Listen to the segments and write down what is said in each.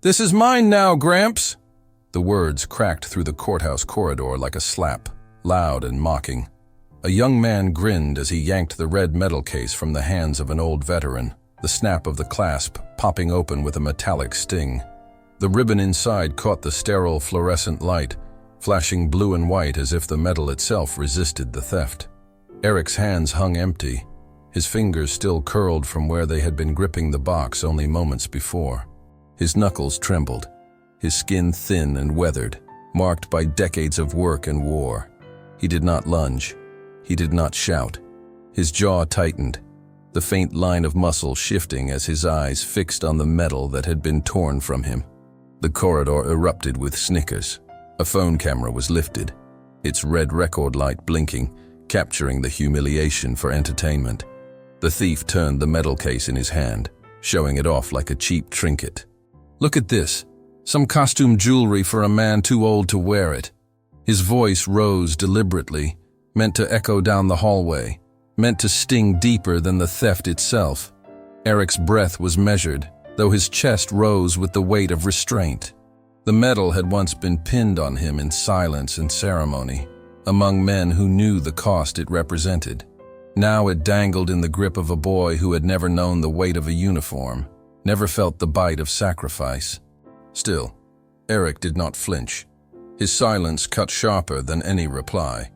"This is mine now, Gramps." The words cracked through the courthouse corridor like a slap, loud and mocking. A young man grinned as he yanked the red metal case from the hands of an old veteran, the snap of the clasp popping open with a metallic sting. The ribbon inside caught the sterile fluorescent light, flashing blue and white as if the metal itself resisted the theft. Eric's hands hung empty, his fingers still curled from where they had been gripping the box only moments before. His knuckles trembled, his skin thin and weathered, marked by decades of work and war. He did not lunge. He did not shout. His jaw tightened, the faint line of muscle shifting as his eyes fixed on the metal that had been torn from him. The corridor erupted with snickers. A phone camera was lifted, its red record light blinking, capturing the humiliation for entertainment. The thief turned the metal case in his hand, showing it off like a cheap trinket. "Look at this. Some costume jewelry for a man too old to wear it." His voice rose deliberately, meant to echo down the hallway, meant to sting deeper than the theft itself. Eric's breath was measured, though his chest rose with the weight of restraint. The metal had once been pinned on him in silence and ceremony, among men who knew the cost it represented. Now it dangled in the grip of a boy who had never known the weight of a uniform, never felt the bite of sacrifice. Still, Eric did not flinch. His silence cut sharper than any reply.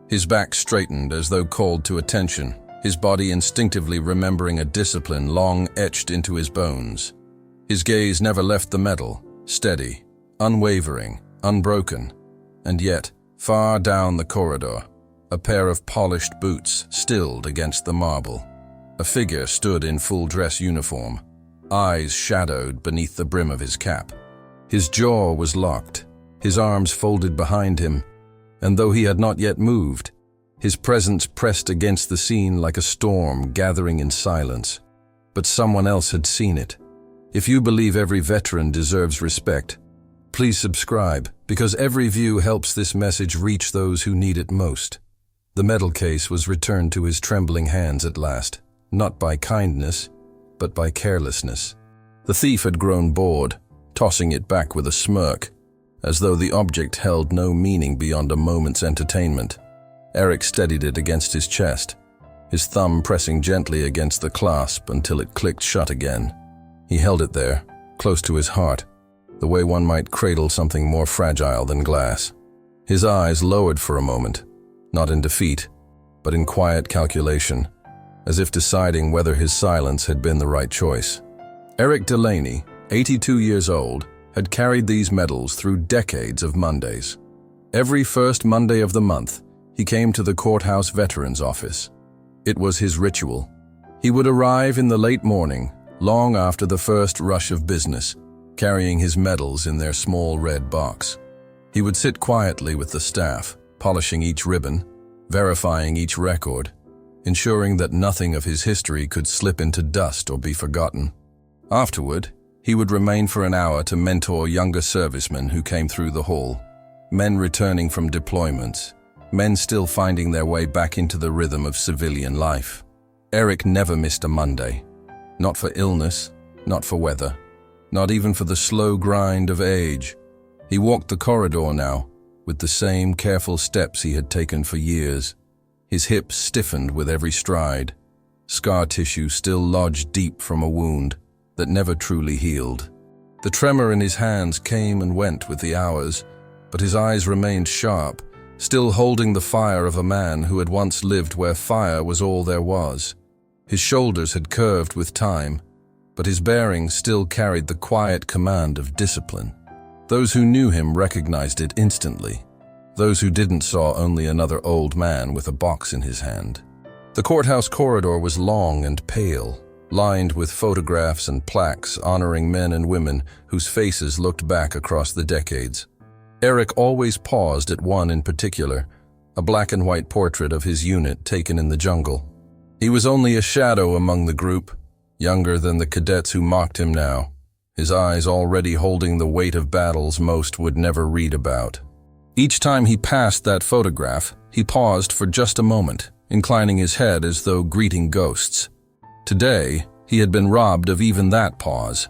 His back straightened as though called to attention, his body instinctively remembering a discipline long etched into his bones. His gaze never left the metal, steady, unwavering, unbroken. And yet, far down the corridor, a pair of polished boots stilled against the marble. A figure stood in full dress uniform, eyes shadowed beneath the brim of his cap. His jaw was locked, his arms folded behind him, and though he had not yet moved, his presence pressed against the scene like a storm gathering in silence. But someone else had seen it. If you believe every veteran deserves respect, please subscribe, because every view helps this message reach those who need it most. The metal case was returned to his trembling hands at last, not by kindness, but by carelessness. The thief had grown bored, tossing it back with a smirk, as though the object held no meaning beyond a moment's entertainment. Eric steadied it against his chest, his thumb pressing gently against the clasp until it clicked shut again. He held it there, close to his heart, the way one might cradle something more fragile than glass. His eyes lowered for a moment, not in defeat, but in quiet calculation, as if deciding whether his silence had been the right choice. Eric Delaney, 82 years old, had carried these medals through decades of Mondays. Every first Monday of the month, he came to the courthouse veterans office. It was his ritual. He would arrive in the late morning, long after the first rush of business, carrying his medals in their small red box. He would sit quietly with the staff, polishing each ribbon, verifying each record, ensuring that nothing of his history could slip into dust or be forgotten. Afterward, he would remain for an hour to mentor younger servicemen who came through the hall, men returning from deployments, men still finding their way back into the rhythm of civilian life. Eric never missed a Monday, not for illness, not for weather, not even for the slow grind of age. He walked the corridor now, with the same careful steps he had taken for years. His hips stiffened with every stride, scar tissue still lodged deep from a wound that never truly healed. The tremor in his hands came and went with the hours, but his eyes remained sharp, still holding the fire of a man who had once lived where fire was all there was. His shoulders had curved with time, but his bearing still carried the quiet command of discipline. Those who knew him recognized it instantly. Those who didn't saw only another old man with a box in his hand. The courthouse corridor was long and pale, lined with photographs and plaques honoring men and women whose faces looked back across the decades. Eric always paused at one in particular, a black and white portrait of his unit taken in the jungle. He was only a shadow among the group, younger than the cadets who mocked him now, his eyes already holding the weight of battles most would never read about. Each time he passed that photograph, he paused for just a moment, inclining his head as though greeting ghosts. Today, he had been robbed of even that pause.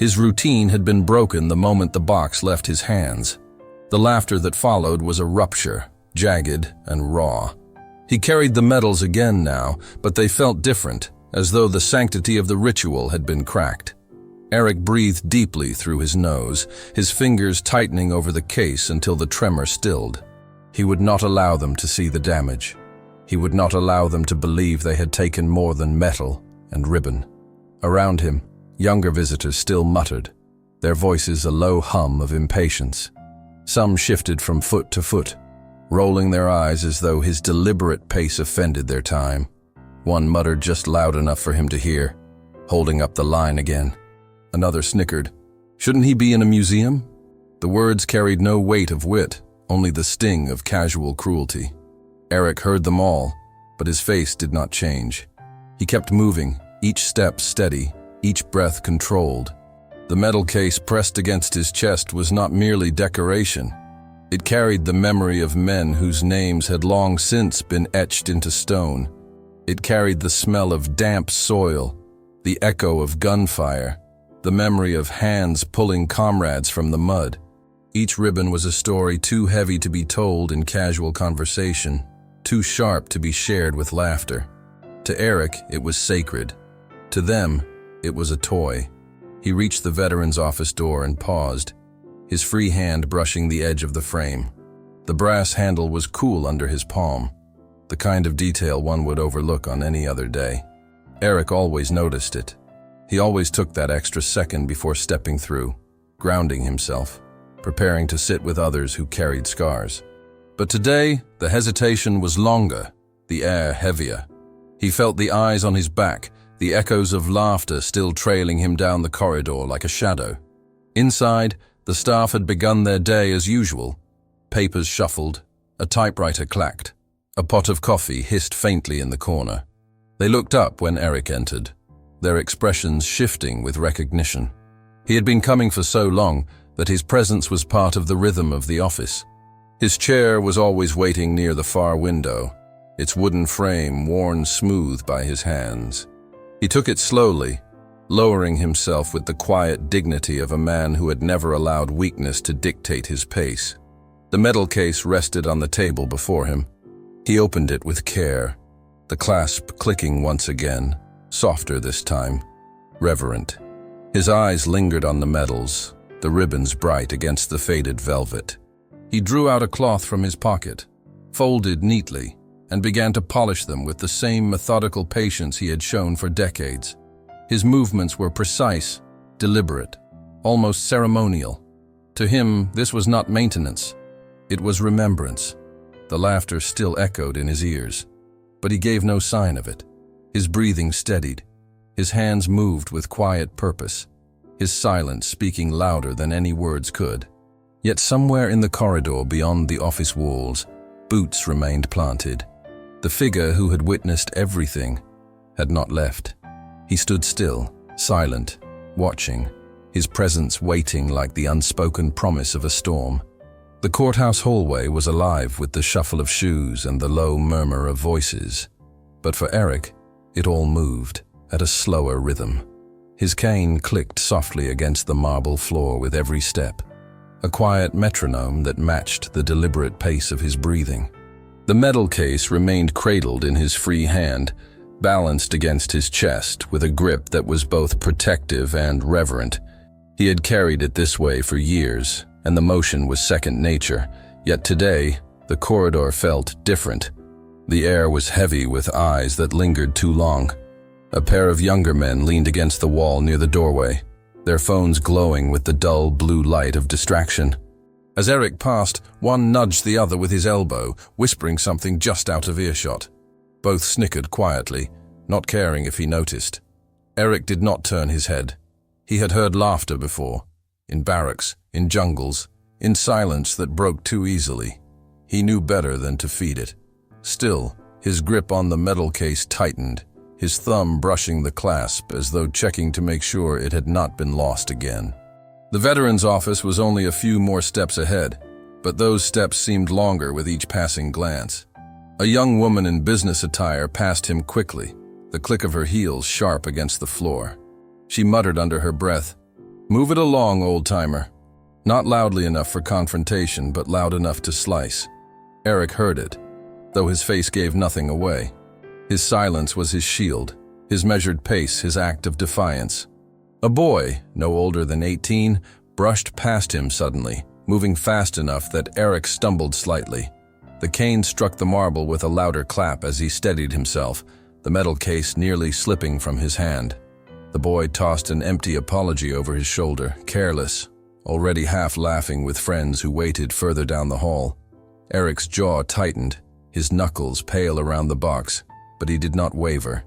His routine had been broken the moment the box left his hands. The laughter that followed was a rupture, jagged and raw. He carried the medals again now, but they felt different, as though the sanctity of the ritual had been cracked. Eric breathed deeply through his nose, his fingers tightening over the case until the tremor stilled. He would not allow them to see the damage. He would not allow them to believe they had taken more than metal and ribbon. Around him, younger visitors still muttered, their voices a low hum of impatience. Some shifted from foot to foot, rolling their eyes as though his deliberate pace offended their time. One muttered just loud enough for him to hear, holding up the line again. Another snickered. Shouldn't he be in a museum? The words carried no weight of wit, only the sting of casual cruelty. Eric heard them all, but his face did not change. He kept moving, each step steady, each breath controlled. The metal case pressed against his chest was not merely decoration. It carried the memory of men whose names had long since been etched into stone. It carried the smell of damp soil, the echo of gunfire, the memory of hands pulling comrades from the mud. Each ribbon was a story too heavy to be told in casual conversation, too sharp to be shared with laughter. To Eric, it was sacred. To them, it was a toy. He reached the veteran's office door and paused, his free hand brushing the edge of the frame. The brass handle was cool under his palm, the kind of detail one would overlook on any other day. Eric always noticed it. He always took that extra second before stepping through, grounding himself, preparing to sit with others who carried scars. But today, the hesitation was longer, the air heavier. He felt the eyes on his back, the echoes of laughter still trailing him down the corridor like a shadow. Inside, the staff had begun their day as usual. Papers shuffled, a typewriter clacked, a pot of coffee hissed faintly in the corner. They looked up when Eric entered, their expressions shifting with recognition. He had been coming for so long that his presence was part of the rhythm of the office. His chair was always waiting near the far window, its wooden frame worn smooth by his hands. He took it slowly, lowering himself with the quiet dignity of a man who had never allowed weakness to dictate his pace. The metal case rested on the table before him. He opened it with care, the clasp clicking once again, softer this time, reverent. His eyes lingered on the medals, the ribbons bright against the faded velvet. He drew out a cloth from his pocket, folded neatly, and began to polish them with the same methodical patience he had shown for decades. His movements were precise, deliberate, almost ceremonial. To him, this was not maintenance. It was remembrance. The laughter still echoed in his ears, but he gave no sign of it. His breathing steadied. His hands moved with quiet purpose, his silence speaking louder than any words could. Yet somewhere in the corridor beyond the office walls, boots remained planted. The figure who had witnessed everything had not left. He stood still, silent, watching, his presence waiting like the unspoken promise of a storm. The courthouse hallway was alive with the shuffle of shoes and the low murmur of voices. But for Eric, it all moved at a slower rhythm. His cane clicked softly against the marble floor with every step, a quiet metronome that matched the deliberate pace of his breathing. The metal case remained cradled in his free hand, balanced against his chest with a grip that was both protective and reverent. He had carried it this way for years, and the motion was second nature, yet today, the corridor felt different. The air was heavy with eyes that lingered too long. A pair of younger men leaned against the wall near the doorway, their phones glowing with the dull blue light of distraction. As Eric passed, one nudged the other with his elbow, whispering something just out of earshot. Both snickered quietly, not caring if he noticed. Eric did not turn his head. He had heard laughter before, in barracks, in jungles, in silence that broke too easily. He knew better than to feed it. Still, his grip on the metal case tightened, his thumb brushing the clasp as though checking to make sure it had not been lost again. The veteran's office was only a few more steps ahead, but those steps seemed longer with each passing glance. A young woman in business attire passed him quickly, the click of her heels sharp against the floor. She muttered under her breath, Move it along, old-timer. Not loudly enough for confrontation, but loud enough to slice. Eric heard it, though his face gave nothing away. His silence was his shield, his measured pace his act of defiance. A boy, no older than 18, brushed past him suddenly, moving fast enough that Eric stumbled slightly. The cane struck the marble with a louder clap as he steadied himself, the metal case nearly slipping from his hand. The boy tossed an empty apology over his shoulder, careless, already half laughing with friends who waited further down the hall. Eric's jaw tightened, his knuckles pale around the box, but he did not waver.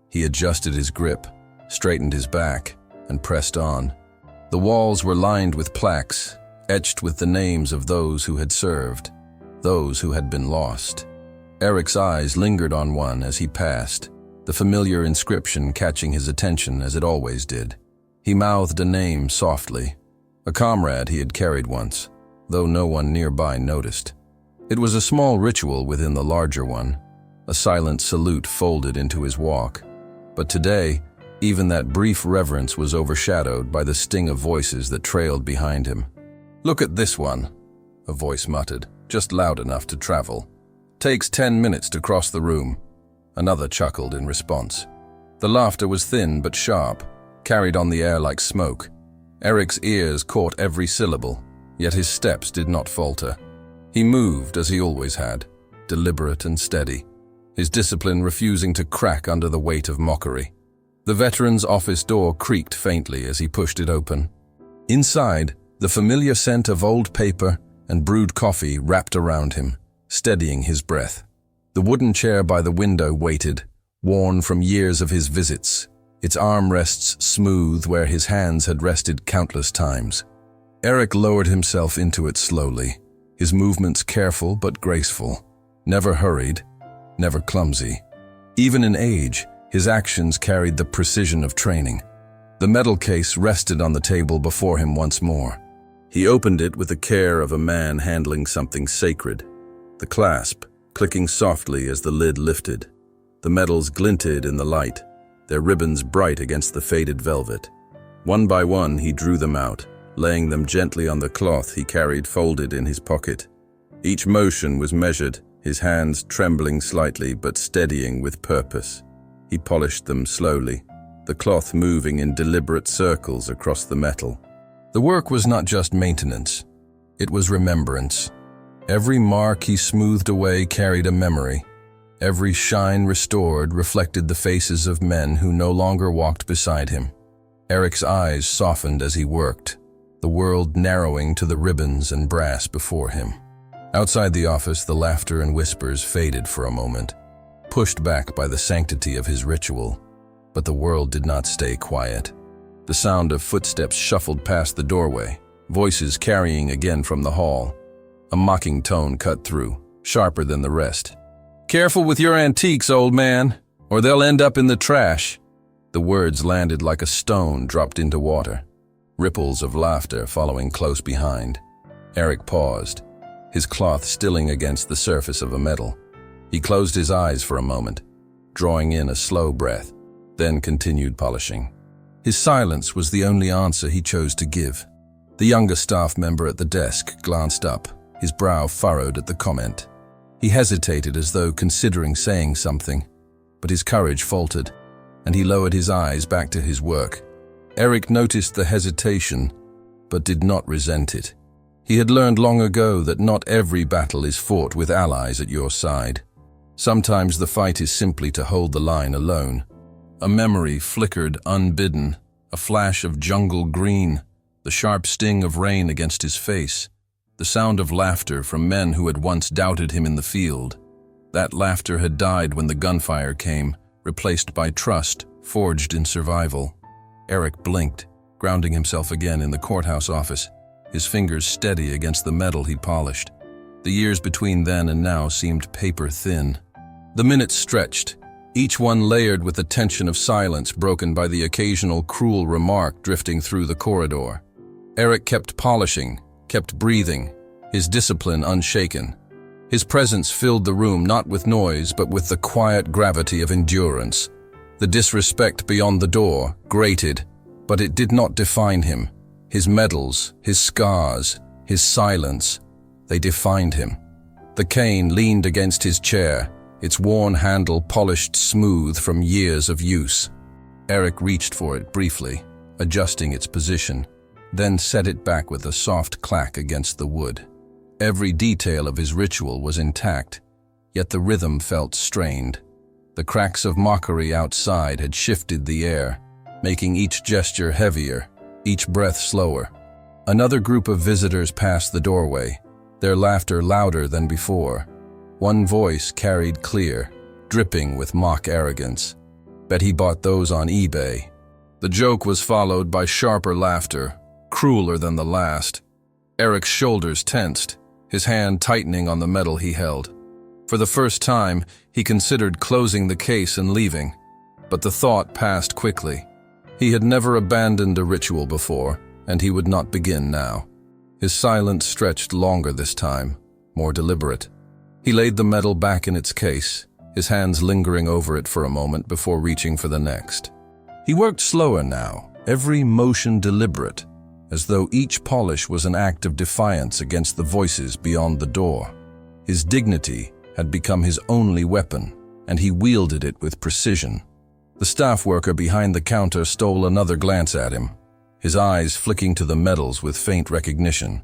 He adjusted his grip, straightened his back, and pressed on. The walls were lined with plaques, etched with the names of those who had served, those who had been lost. Eric's eyes lingered on one as he passed, the familiar inscription catching his attention as it always did. He mouthed a name softly, a comrade he had carried once, though no one nearby noticed. It was a small ritual within the larger one, a silent salute folded into his walk. But today, even that brief reverence was overshadowed by the sting of voices that trailed behind him. "Look at this one," a voice muttered, just loud enough to travel. "Takes 10 minutes to cross the room." Another chuckled in response. The laughter was thin but sharp, carried on the air like smoke. Eric's ears caught every syllable, yet his steps did not falter. He moved as he always had, deliberate and steady, his discipline refusing to crack under the weight of mockery. The veteran's office door creaked faintly as he pushed it open. Inside, the familiar scent of old paper and brewed coffee wrapped around him, steadying his breath. The wooden chair by the window waited, worn from years of his visits, its armrests smooth where his hands had rested countless times. Eric lowered himself into it slowly, his movements careful but graceful, never hurried, never clumsy. Even in age, his actions carried the precision of training. The metal case rested on the table before him once more. He opened it with the care of a man handling something sacred, the clasp clicking softly as the lid lifted. The metals glinted in the light, their ribbons bright against the faded velvet. One by one he drew them out, laying them gently on the cloth he carried folded in his pocket. Each motion was measured, his hands trembling slightly but steadying with purpose. He polished them slowly, the cloth moving in deliberate circles across the metal. The work was not just maintenance, it was remembrance. Every mark he smoothed away carried a memory. Every shine restored reflected the faces of men who no longer walked beside him. Eric's eyes softened as he worked, the world narrowing to the ribbons and brass before him. Outside the office, the laughter and whispers faded for a moment, pushed back by the sanctity of his ritual. But the world did not stay quiet. The sound of footsteps shuffled past the doorway, voices carrying again from the hall. A mocking tone cut through, sharper than the rest. "Careful with your antiques, old man, or they'll end up in the trash." The words landed like a stone dropped into water, ripples of laughter following close behind. Eric paused, his cloth stilling against the surface of a metal. He closed his eyes for a moment, drawing in a slow breath, then continued polishing. His silence was the only answer he chose to give. The younger staff member at the desk glanced up, his brow furrowed at the comment. He hesitated as though considering saying something, but his courage faltered, and he lowered his eyes back to his work. Eric noticed the hesitation, but did not resent it. He had learned long ago that not every battle is fought with allies at your side. Sometimes the fight is simply to hold the line alone. A memory flickered unbidden, a flash of jungle green, the sharp sting of rain against his face, the sound of laughter from men who had once doubted him in the field. That laughter had died when the gunfire came, replaced by trust, forged in survival. Eric blinked, grounding himself again in the courthouse office, his fingers steady against the metal he polished. The years between then and now seemed paper thin. The minutes stretched, each one layered with the tension of silence broken by the occasional cruel remark drifting through the corridor. Eric kept polishing, kept breathing, his discipline unshaken. His presence filled the room not with noise but with the quiet gravity of endurance. The disrespect beyond the door grated, but it did not define him. His medals, his scars, his silence, they defined him. The cane leaned against his chair, its worn handle polished smooth from years of use. Eric reached for it briefly, adjusting its position, then set it back with a soft clack against the wood. Every detail of his ritual was intact, yet the rhythm felt strained. The cracks of mockery outside had shifted the air, making each gesture heavier, each breath slower. Another group of visitors passed the doorway, their laughter louder than before. One voice carried clear, dripping with mock arrogance. Bet he bought those on eBay. The joke was followed by sharper laughter, crueler than the last. Eric's shoulders tensed, his hand tightening on the metal he held. For the first time, he considered closing the case and leaving, but the thought passed quickly. He had never abandoned a ritual before, and he would not begin now. His silence stretched longer this time, more deliberate. He laid the metal back in its case, his hands lingering over it for a moment before reaching for the next. He worked slower now, every motion deliberate, as though each polish was an act of defiance against the voices beyond the door. His dignity had become his only weapon, and he wielded it with precision. The staff worker behind the counter stole another glance at him, his eyes flicking to the medals with faint recognition.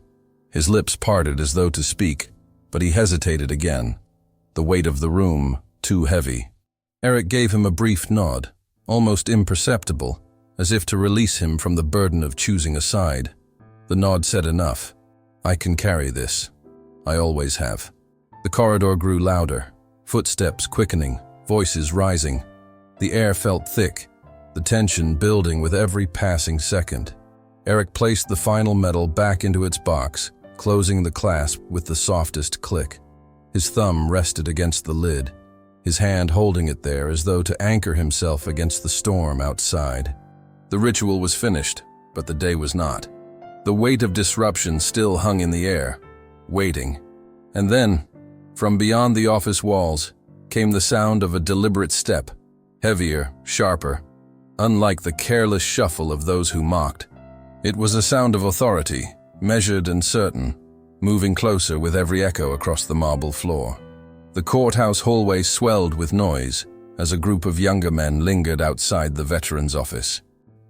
His lips parted as though to speak, but he hesitated again, the weight of the room too heavy. Eric gave him a brief nod, almost imperceptible, as if to release him from the burden of choosing a side. The nod said enough. I can carry this. I always have. The corridor grew louder, footsteps quickening, voices rising. The air felt thick, the tension building with every passing second. Eric placed the final medal back into its box, closing the clasp with the softest click. His thumb rested against the lid, his hand holding it there as though to anchor himself against the storm outside. The ritual was finished, but the day was not. The weight of disruption still hung in the air, waiting. And then, from beyond the office walls, came the sound of a deliberate step, heavier, sharper, unlike the careless shuffle of those who mocked. It was a sound of authority, measured and certain, moving closer with every echo across the marble floor. The courthouse hallway swelled with noise as a group of younger men lingered outside the veteran's office.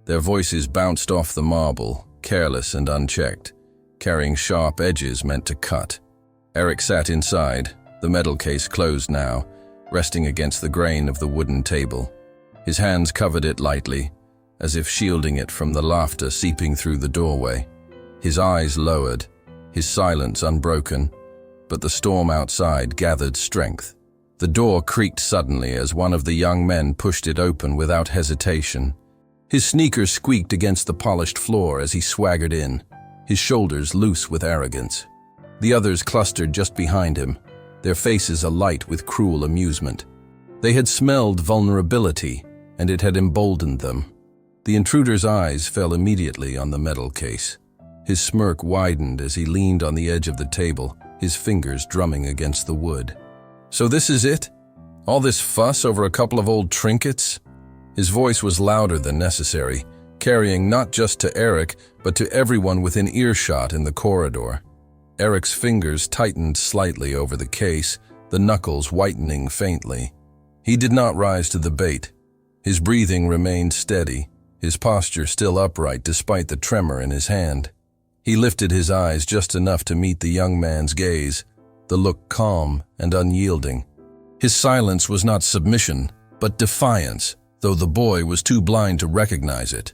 Their voices bounced off the marble, careless and unchecked, carrying sharp edges meant to cut. Eric sat inside, the metal case closed now, resting against the grain of the wooden table. His hands covered it lightly, as if shielding it from the laughter seeping through the doorway. His eyes lowered, his silence unbroken, but the storm outside gathered strength. The door creaked suddenly as one of the young men pushed it open without hesitation. His sneakers squeaked against the polished floor as he swaggered in, his shoulders loose with arrogance. The others clustered just behind him, their faces alight with cruel amusement. They had smelled vulnerability, and it had emboldened them. The intruder's eyes fell immediately on the metal case. His smirk widened as he leaned on the edge of the table, his fingers drumming against the wood. So this is it? All this fuss over a couple of old trinkets? His voice was louder than necessary, carrying not just to Eric, but to everyone within earshot in the corridor. Eric's fingers tightened slightly over the case, the knuckles whitening faintly. He did not rise to the bait. His breathing remained steady, his posture still upright despite the tremor in his hand. He lifted his eyes just enough to meet the young man's gaze, the look calm and unyielding. His silence was not submission, but defiance, though the boy was too blind to recognize it.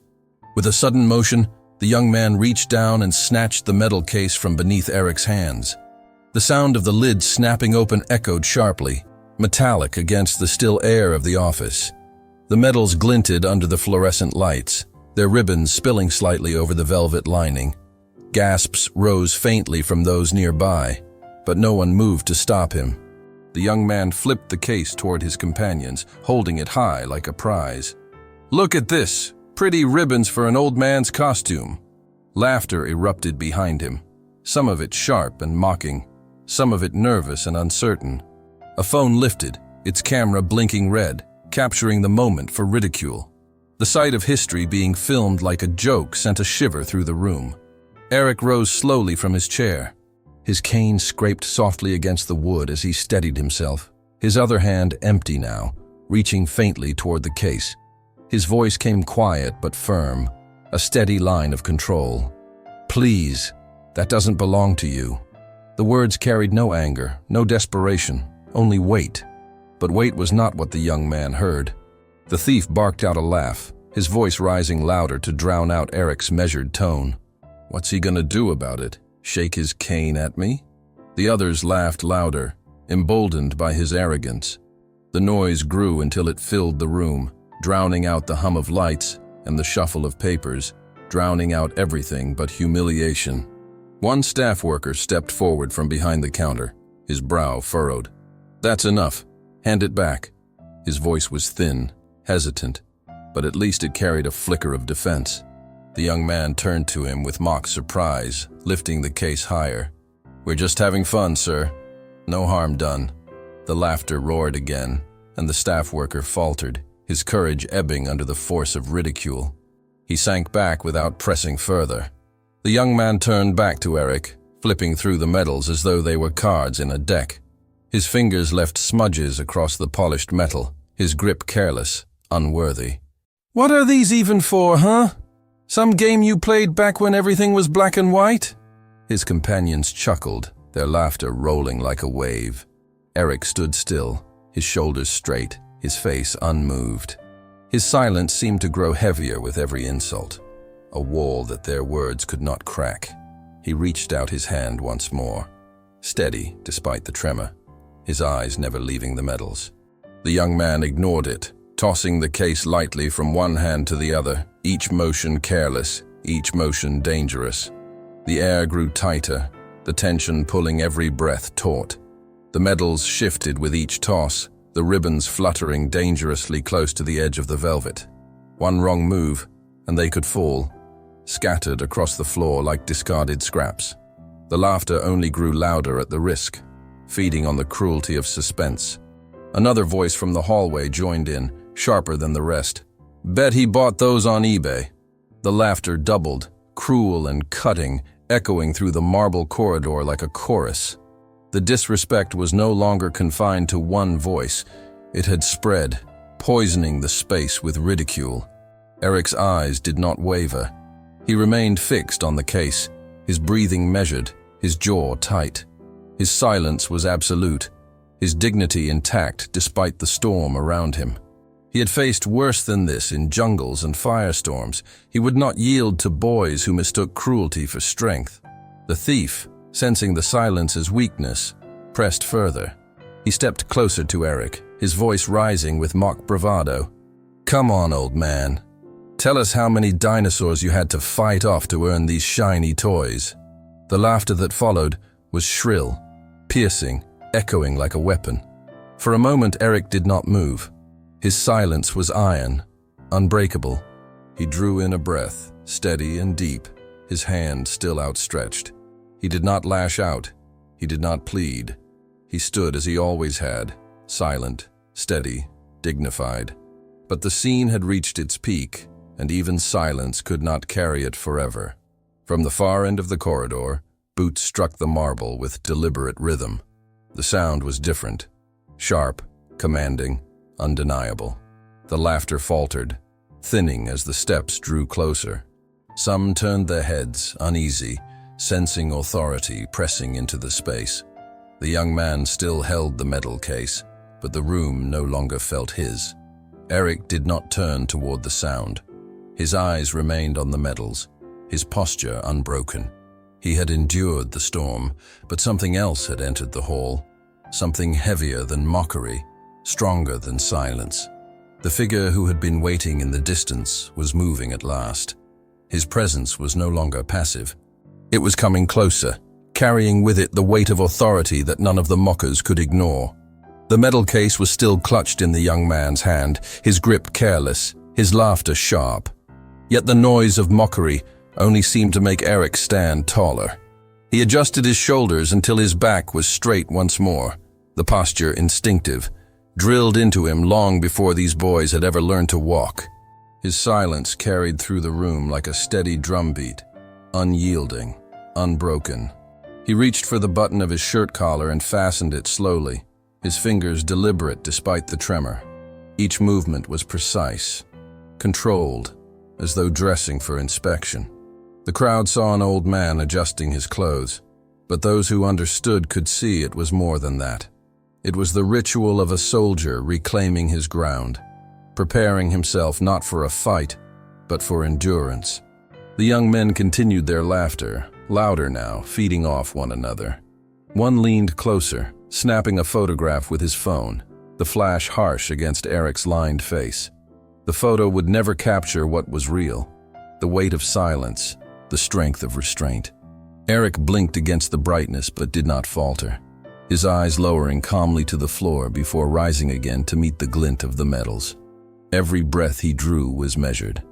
With a sudden motion, the young man reached down and snatched the metal case from beneath Eric's hands. The sound of the lid snapping open echoed sharply, metallic against the still air of the office. The metals glinted under the fluorescent lights, their ribbons spilling slightly over the velvet lining. Gasps rose faintly from those nearby, but no one moved to stop him. The young man flipped the case toward his companions, holding it high like a prize. "Look at this! Pretty ribbons for an old man's costume." Laughter erupted behind him, some of it sharp and mocking, some of it nervous and uncertain. A phone lifted, its camera blinking red, capturing the moment for ridicule. The sight of history being filmed like a joke sent a shiver through the room. Eric rose slowly from his chair. His cane scraped softly against the wood as he steadied himself, his other hand empty now, reaching faintly toward the case. His voice came quiet but firm, a steady line of control. "Please, that doesn't belong to you." The words carried no anger, no desperation, only weight. But weight was not what the young man heard. The thief barked out a laugh, his voice rising louder to drown out Eric's measured tone. "What's he gonna do about it? Shake his cane at me?" The others laughed louder, emboldened by his arrogance. The noise grew until it filled the room, drowning out the hum of lights and the shuffle of papers, drowning out everything but humiliation. One staff worker stepped forward from behind the counter, his brow furrowed. "That's enough. Hand it back." His voice was thin, hesitant, but at least it carried a flicker of defense. The young man turned to him with mock surprise, lifting the case higher. "We're just having fun, sir. No harm done." The laughter roared again, and the staff worker faltered, his courage ebbing under the force of ridicule. He sank back without pressing further. The young man turned back to Eric, flipping through the medals as though they were cards in a deck. His fingers left smudges across the polished metal, his grip careless, unworthy. "What are these even for, huh? Some game you played back when everything was black and white?" His companions chuckled, their laughter rolling like a wave. Eric stood still, his shoulders straight, his face unmoved. His silence seemed to grow heavier with every insult, a wall that their words could not crack. He reached out his hand once more, steady despite the tremor, his eyes never leaving the medals. The young man ignored it, tossing the case lightly from one hand to the other, each motion careless, each motion dangerous. The air grew tighter, the tension pulling every breath taut. The medals shifted with each toss, the ribbons fluttering dangerously close to the edge of the velvet. One wrong move, and they could fall, scattered across the floor like discarded scraps. The laughter only grew louder at the risk, feeding on the cruelty of suspense. Another voice from the hallway joined in, sharper than the rest. "Bet he bought those on eBay." The laughter doubled, cruel and cutting, echoing through the marble corridor like a chorus. The disrespect was no longer confined to one voice. It had spread, poisoning the space with ridicule. Eric's eyes did not waver. He remained fixed on the case, his breathing measured, his jaw tight. His silence was absolute, his dignity intact despite the storm around him. He had faced worse than this in jungles and firestorms. He would not yield to boys who mistook cruelty for strength. The thief, sensing the silence as weakness, pressed further. He stepped closer to Eric, his voice rising with mock bravado. "Come on, old man. Tell us how many dinosaurs you had to fight off to earn these shiny toys." The laughter that followed was shrill, piercing, echoing like a weapon. For a moment, Eric did not move. His silence was iron, unbreakable. He drew in a breath, steady and deep, his hand still outstretched. He did not lash out. He did not plead. He stood as he always had, silent, steady, dignified. But the scene had reached its peak, and even silence could not carry it forever. From the far end of the corridor, boots struck the marble with deliberate rhythm. The sound was different, sharp, commanding, undeniable. The laughter faltered, thinning as the steps drew closer. Some turned their heads, uneasy, sensing authority pressing into the space. The young man still held the medal case, but the room no longer felt his. Eric did not turn toward the sound. His eyes remained on the medals, his posture unbroken. He had endured the storm, but something else had entered the hall, something heavier than mockery, stronger than silence. The figure who had been waiting in the distance was moving at last. His presence was no longer passive. It was coming closer, carrying with it the weight of authority that none of the mockers could ignore. The medal case was still clutched in the young man's hand, his grip careless, his laughter sharp. Yet the noise of mockery only seemed to make Eric stand taller. He adjusted his shoulders until his back was straight once more, the posture instinctive, drilled into him long before these boys had ever learned to walk. His silence carried through the room like a steady drumbeat, unyielding, unbroken. He reached for the button of his shirt collar and fastened it slowly, his fingers deliberate despite the tremor. Each movement was precise, controlled, as though dressing for inspection. The crowd saw an old man adjusting his clothes, but those who understood could see it was more than that. It was the ritual of a soldier reclaiming his ground, preparing himself not for a fight, but for endurance. The young men continued their laughter, louder now, feeding off one another. One leaned closer, snapping a photograph with his phone, the flash harsh against Eric's lined face. The photo would never capture what was real, the weight of silence, the strength of restraint. Eric blinked against the brightness but did not falter, his eyes lowering calmly to the floor before rising again to meet the glint of the metals. Every breath he drew was measured.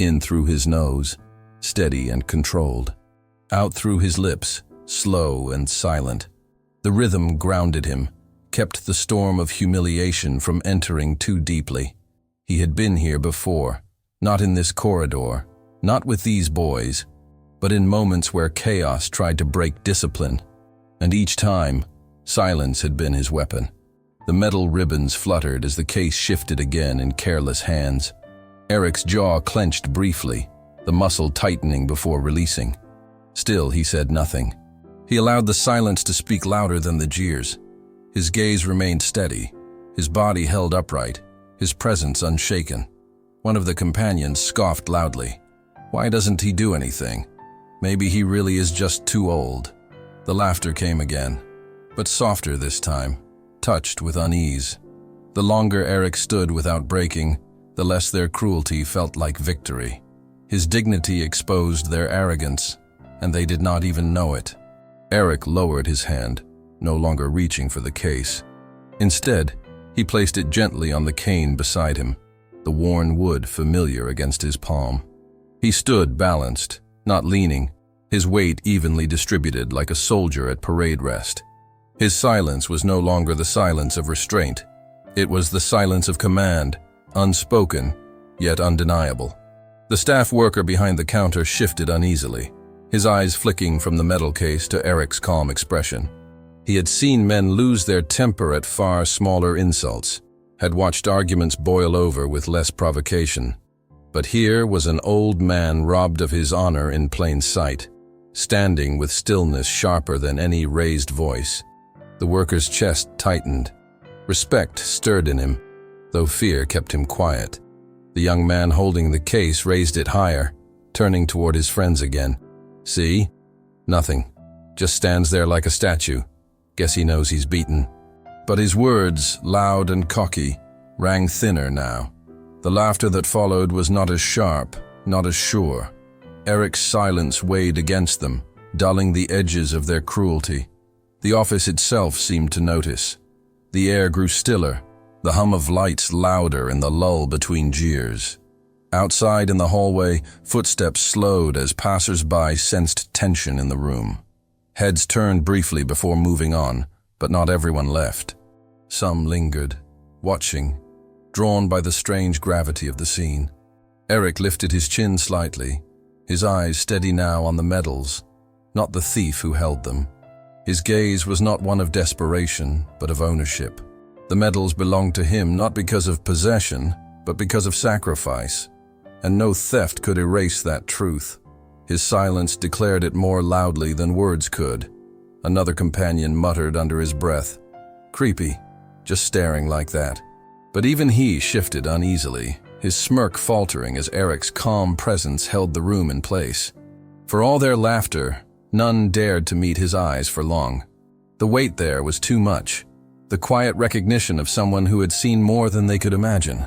In through his nose, steady and controlled. Out through his lips, slow and silent. The rhythm grounded him, kept the storm of humiliation from entering too deeply. He had been here before, not in this corridor, not with these boys, but in moments where chaos tried to break discipline. And each time, silence had been his weapon. The metal ribbons fluttered as the case shifted again in careless hands. Eric's jaw clenched briefly, the muscle tightening before releasing. Still, he said nothing. He allowed the silence to speak louder than the jeers. His gaze remained steady, his body held upright, his presence unshaken. One of the companions scoffed loudly. Why doesn't he do anything? Maybe he really is just too old. The laughter came again, but softer this time, touched with unease. The longer Eric stood without breaking, the less their cruelty felt like victory. His dignity exposed their arrogance, and they did not even know it. Eric lowered his hand, no longer reaching for the case. Instead, he placed it gently on the cane beside him, the worn wood familiar against his palm. He stood balanced, not leaning, his weight evenly distributed like a soldier at parade rest. His silence was no longer the silence of restraint. It was the silence of command, unspoken, yet undeniable. The staff worker behind the counter shifted uneasily, his eyes flicking from the metal case to Eric's calm expression. He had seen men lose their temper at far smaller insults, had watched arguments boil over with less provocation. But here was an old man robbed of his honor in plain sight, standing with stillness sharper than any raised voice. The worker's chest tightened. Respect stirred in him, though fear kept him quiet. The young man holding the case raised it higher, turning toward his friends again. See? Nothing. Just stands there like a statue. Guess he knows he's beaten. But his words, loud and cocky, rang thinner now. The laughter that followed was not as sharp, not as sure. Eric's silence weighed against them, dulling the edges of their cruelty. The office itself seemed to notice. The air grew stiller, the hum of lights louder in the lull between jeers. Outside in the hallway, footsteps slowed as passers-by sensed tension in the room. Heads turned briefly before moving on, but not everyone left. Some lingered, watching, drawn by the strange gravity of the scene. Eric lifted his chin slightly, his eyes steady now on the medals, not the thief who held them. His gaze was not one of desperation, but of ownership. The medals belonged to him not because of possession, but because of sacrifice, and no theft could erase that truth. His silence declared it more loudly than words could. Another companion muttered under his breath, "Creepy, just staring like that." But even he shifted uneasily, his smirk faltering as Eric's calm presence held the room in place. For all their laughter, none dared to meet his eyes for long. The weight there was too much, the quiet recognition of someone who had seen more than they could imagine.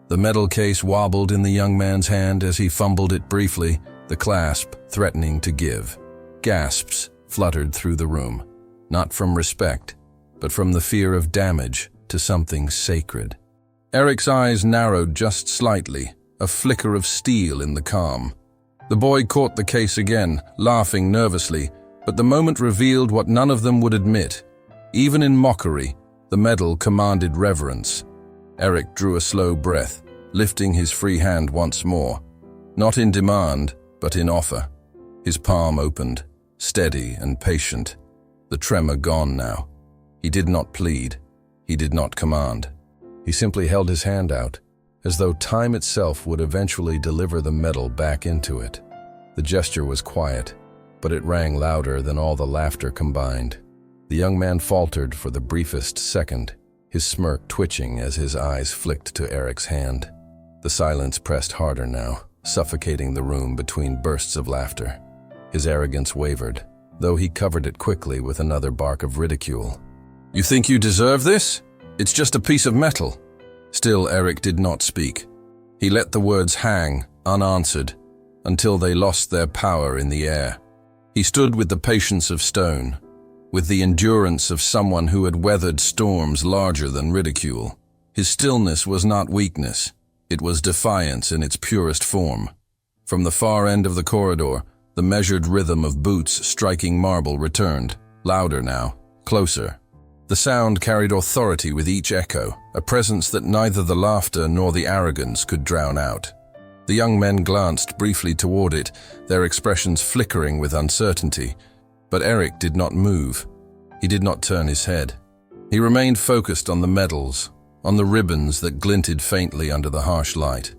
The metal case wobbled in the young man's hand as he fumbled it briefly, the clasp threatening to give. Gasps fluttered through the room, not from respect, but from the fear of damage to something sacred. Eric's eyes narrowed just slightly, a flicker of steel in the calm. The boy caught the case again, laughing nervously, but the moment revealed what none of them would admit. Even in mockery, the medal commanded reverence. Eric drew a slow breath, lifting his free hand once more, not in demand, but in offer. His palm opened, steady and patient, the tremor gone now. He did not plead. He did not command. He simply held his hand out, as though time itself would eventually deliver the metal back into it. The gesture was quiet, but it rang louder than all the laughter combined. The young man faltered for the briefest second, his smirk twitching as his eyes flicked to Eric's hand. The silence pressed harder now, suffocating the room between bursts of laughter. His arrogance wavered, though he covered it quickly with another bark of ridicule. "You think you deserve this? It's just a piece of metal." Still, Eric did not speak. He let the words hang, unanswered, until they lost their power in the air. He stood with the patience of stone, with the endurance of someone who had weathered storms larger than ridicule. His stillness was not weakness. It was defiance in its purest form. From the far end of the corridor, the measured rhythm of boots striking marble returned, louder now, closer. The sound carried authority with each echo, a presence that neither the laughter nor the arrogance could drown out. The young men glanced briefly toward it, their expressions flickering with uncertainty. But Eric did not move. He did not turn his head. He remained focused on the medals, on the ribbons that glinted faintly under the harsh light.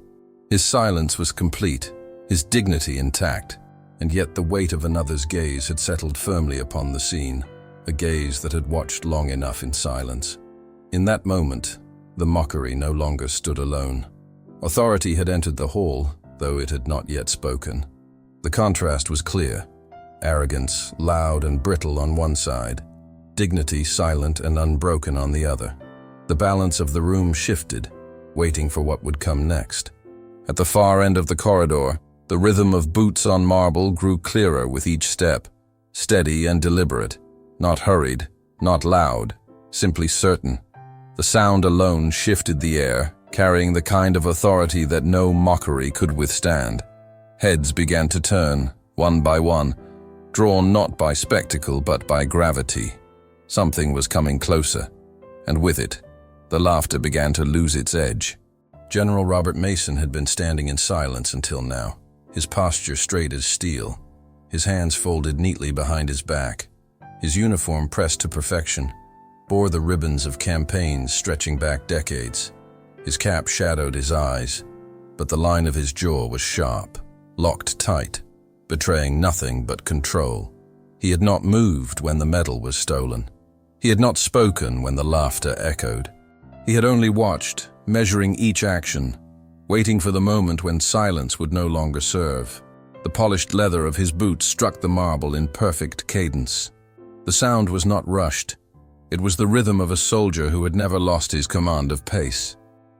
His silence was complete, his dignity intact, and yet the weight of another's gaze had settled firmly upon the scene, a gaze that had watched long enough in silence. In that moment, the mockery no longer stood alone. Authority had entered the hall, though it had not yet spoken. The contrast was clear. Arrogance, loud and brittle on one side, dignity silent and unbroken on the other. The balance of the room shifted, waiting for what would come next. At the far end of the corridor, the rhythm of boots on marble grew clearer with each step, steady and deliberate, not hurried, not loud, simply certain. The sound alone shifted the air, carrying the kind of authority that no mockery could withstand. Heads began to turn, one by one, drawn not by spectacle but by gravity. Something was coming closer, and with it, the laughter began to lose its edge. General Robert Mason had been standing in silence until now, his posture straight as steel, his hands folded neatly behind his back. His uniform, pressed to perfection, bore the ribbons of campaigns stretching back decades. His cap shadowed his eyes, but the line of his jaw was sharp, locked tight, betraying nothing but control. He had not moved when the medal was stolen. He had not spoken when the laughter echoed. He had only watched, measuring each action, waiting for the moment when silence would no longer serve. The polished leather of his boots struck the marble in perfect cadence. The sound was not rushed. It was the rhythm of a soldier who had never lost his command of pace.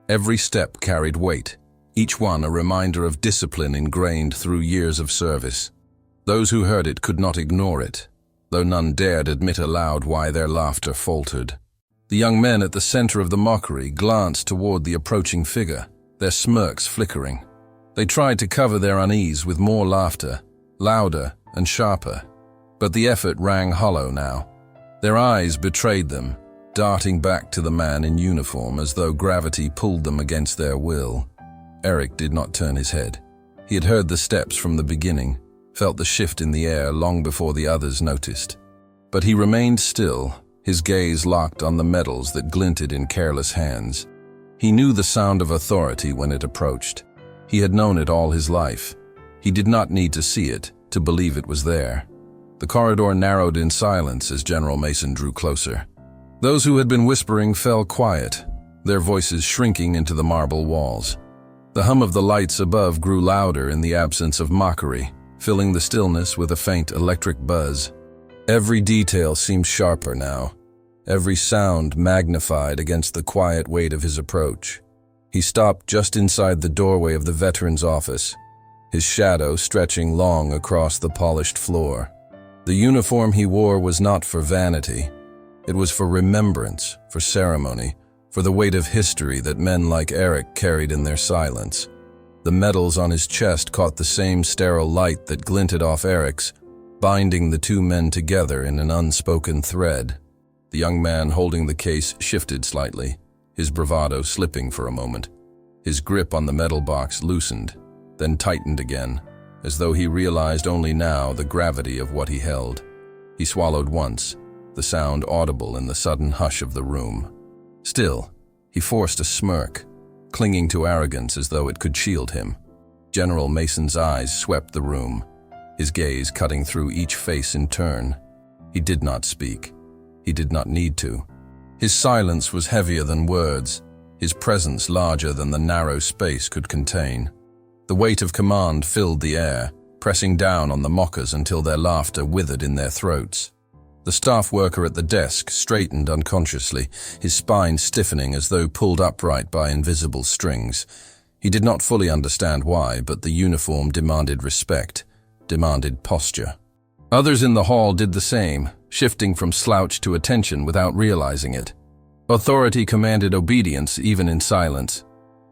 Every step carried weight, each one a reminder of discipline ingrained through years of service. Those who heard it could not ignore it, though none dared admit aloud why their laughter faltered. The young men at the center of the mockery glanced toward the approaching figure, their smirks flickering. They tried to cover their unease with more laughter, louder and sharper, but the effort rang hollow now. Their eyes betrayed them, darting back to the man in uniform as though gravity pulled them against their will. Eric did not turn his head. He had heard the steps from the beginning, felt the shift in the air long before the others noticed. But he remained still, his gaze locked on the medals that glinted in careless hands. He knew the sound of authority when it approached. He had known it all his life. He did not need to see it, to believe it was there. The corridor narrowed in silence as General Mason drew closer. Those who had been whispering fell quiet, their voices shrinking into the marble walls. The hum of the lights above grew louder in the absence of mockery, filling the stillness with a faint electric buzz. Every detail seemed sharper now, every sound magnified against the quiet weight of his approach. He stopped just inside the doorway of the veteran's office, his shadow stretching long across the polished floor. The uniform he wore was not for vanity. It was for remembrance, for ceremony, for the weight of history that men like Eric carried in their silence. The medals on his chest caught the same sterile light that glinted off Eric's, binding the two men together in an unspoken thread. The young man holding the case shifted slightly, his bravado slipping for a moment. His grip on the metal box loosened, then tightened again, as though he realized only now the gravity of what he held. He swallowed once, the sound audible in the sudden hush of the room. Still, he forced a smirk, clinging to arrogance as though it could shield him. General Mason's eyes swept the room, his gaze cutting through each face in turn. He did not speak. He did not need to. His silence was heavier than words, his presence larger than the narrow space could contain. The weight of command filled the air, pressing down on the mockers until their laughter withered in their throats. The staff worker at the desk straightened unconsciously, his spine stiffening as though pulled upright by invisible strings. He did not fully understand why, but the uniform demanded respect, demanded posture. Others in the hall did the same, shifting from slouch to attention without realizing it. Authority commanded obedience even in silence.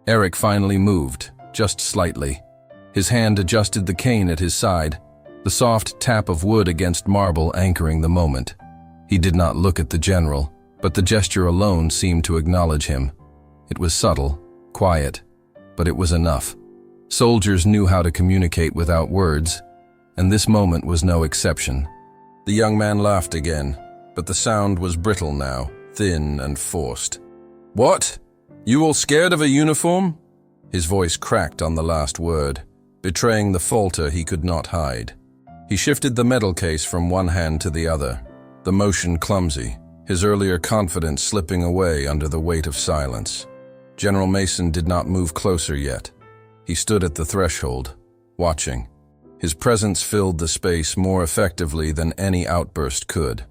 Eric finally moved, just slightly. His hand adjusted the cane at his side, the soft tap of wood against marble anchoring the moment. He did not look at the general, but the gesture alone seemed to acknowledge him. It was subtle, quiet, but it was enough. Soldiers knew how to communicate without words, and this moment was no exception. The young man laughed again, but the sound was brittle now, thin and forced. "What? You all scared of a uniform?" His voice cracked on the last word, betraying the falter he could not hide. He shifted the metal case from one hand to the other, the motion clumsy, his earlier confidence slipping away under the weight of silence. General Mason did not move closer yet. He stood at the threshold, watching. His presence filled the space more effectively than any outburst could.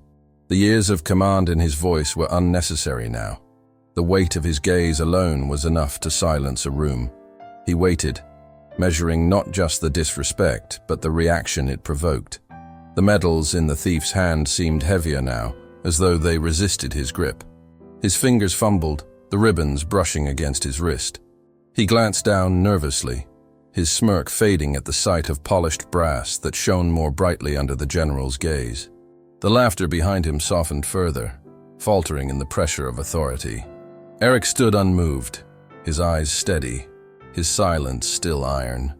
The years of command in his voice were unnecessary now. The weight of his gaze alone was enough to silence a room. He waited, measuring not just the disrespect, but the reaction it provoked. The metals in the thief's hand seemed heavier now, as though they resisted his grip. His fingers fumbled, the ribbons brushing against his wrist. He glanced down nervously, his smirk fading at the sight of polished brass that shone more brightly under the general's gaze. The laughter behind him softened further, faltering in the pressure of authority. Eric stood unmoved, his eyes steady, his silence still iron.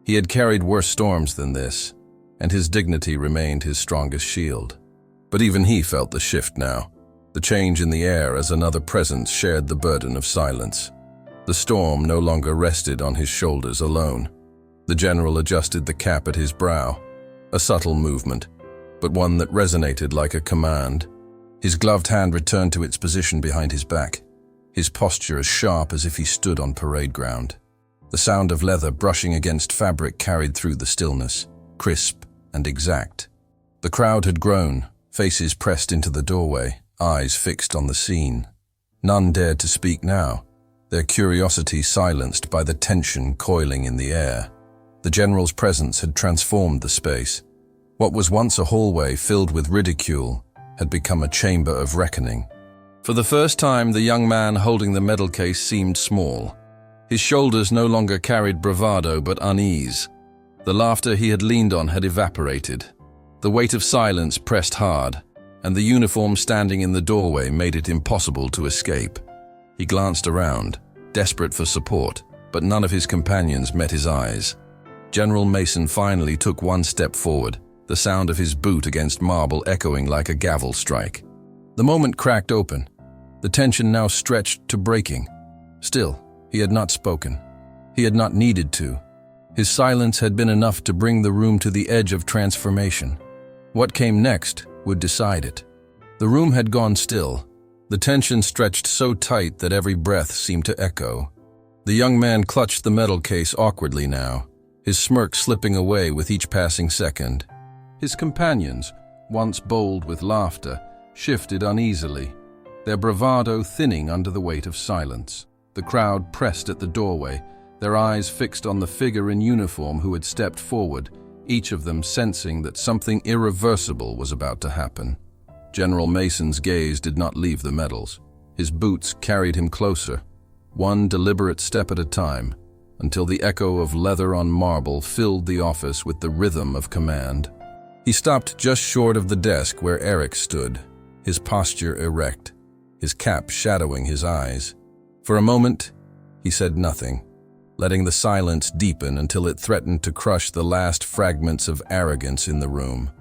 He had carried worse storms than this, and his dignity remained his strongest shield. But even he felt the shift now, the change in the air as another presence shared the burden of silence. The storm no longer rested on his shoulders alone. The general adjusted the cap at his brow, a subtle movement, but one that resonated like a command. His gloved hand returned to its position behind his back, his posture as sharp as if he stood on parade ground. The sound of leather brushing against fabric carried through the stillness, crisp and exact. The crowd had grown, faces pressed into the doorway, eyes fixed on the scene. None dared to speak now, their curiosity silenced by the tension coiling in the air. The general's presence had transformed the space. What was once a hallway filled with ridicule had become a chamber of reckoning. For the first time, the young man holding the medal case seemed small. His shoulders no longer carried bravado but unease. The laughter he had leaned on had evaporated. The weight of silence pressed hard, and the uniform standing in the doorway made it impossible to escape. He glanced around, desperate for support, but none of his companions met his eyes. General Mason finally took one step forward, the sound of his boot against marble echoing like a gavel strike. The moment cracked open, the tension now stretched to breaking. Still, he had not spoken. He had not needed to. His silence had been enough to bring the room to the edge of transformation. What came next would decide it. The room had gone still, the tension stretched so tight that every breath seemed to echo. The young man clutched the metal case awkwardly now, his smirk slipping away with each passing second. His companions, once bold with laughter, shifted uneasily, their bravado thinning under the weight of silence. The crowd pressed at the doorway, their eyes fixed on the figure in uniform who had stepped forward, each of them sensing that something irreversible was about to happen. General Mason's gaze did not leave the medals. His boots carried him closer, one deliberate step at a time, until the echo of leather on marble filled the office with the rhythm of command. He stopped just short of the desk where Eric stood, his posture erect, his cap shadowing his eyes. For a moment, he said nothing, letting the silence deepen until it threatened to crush the last fragments of arrogance in the room.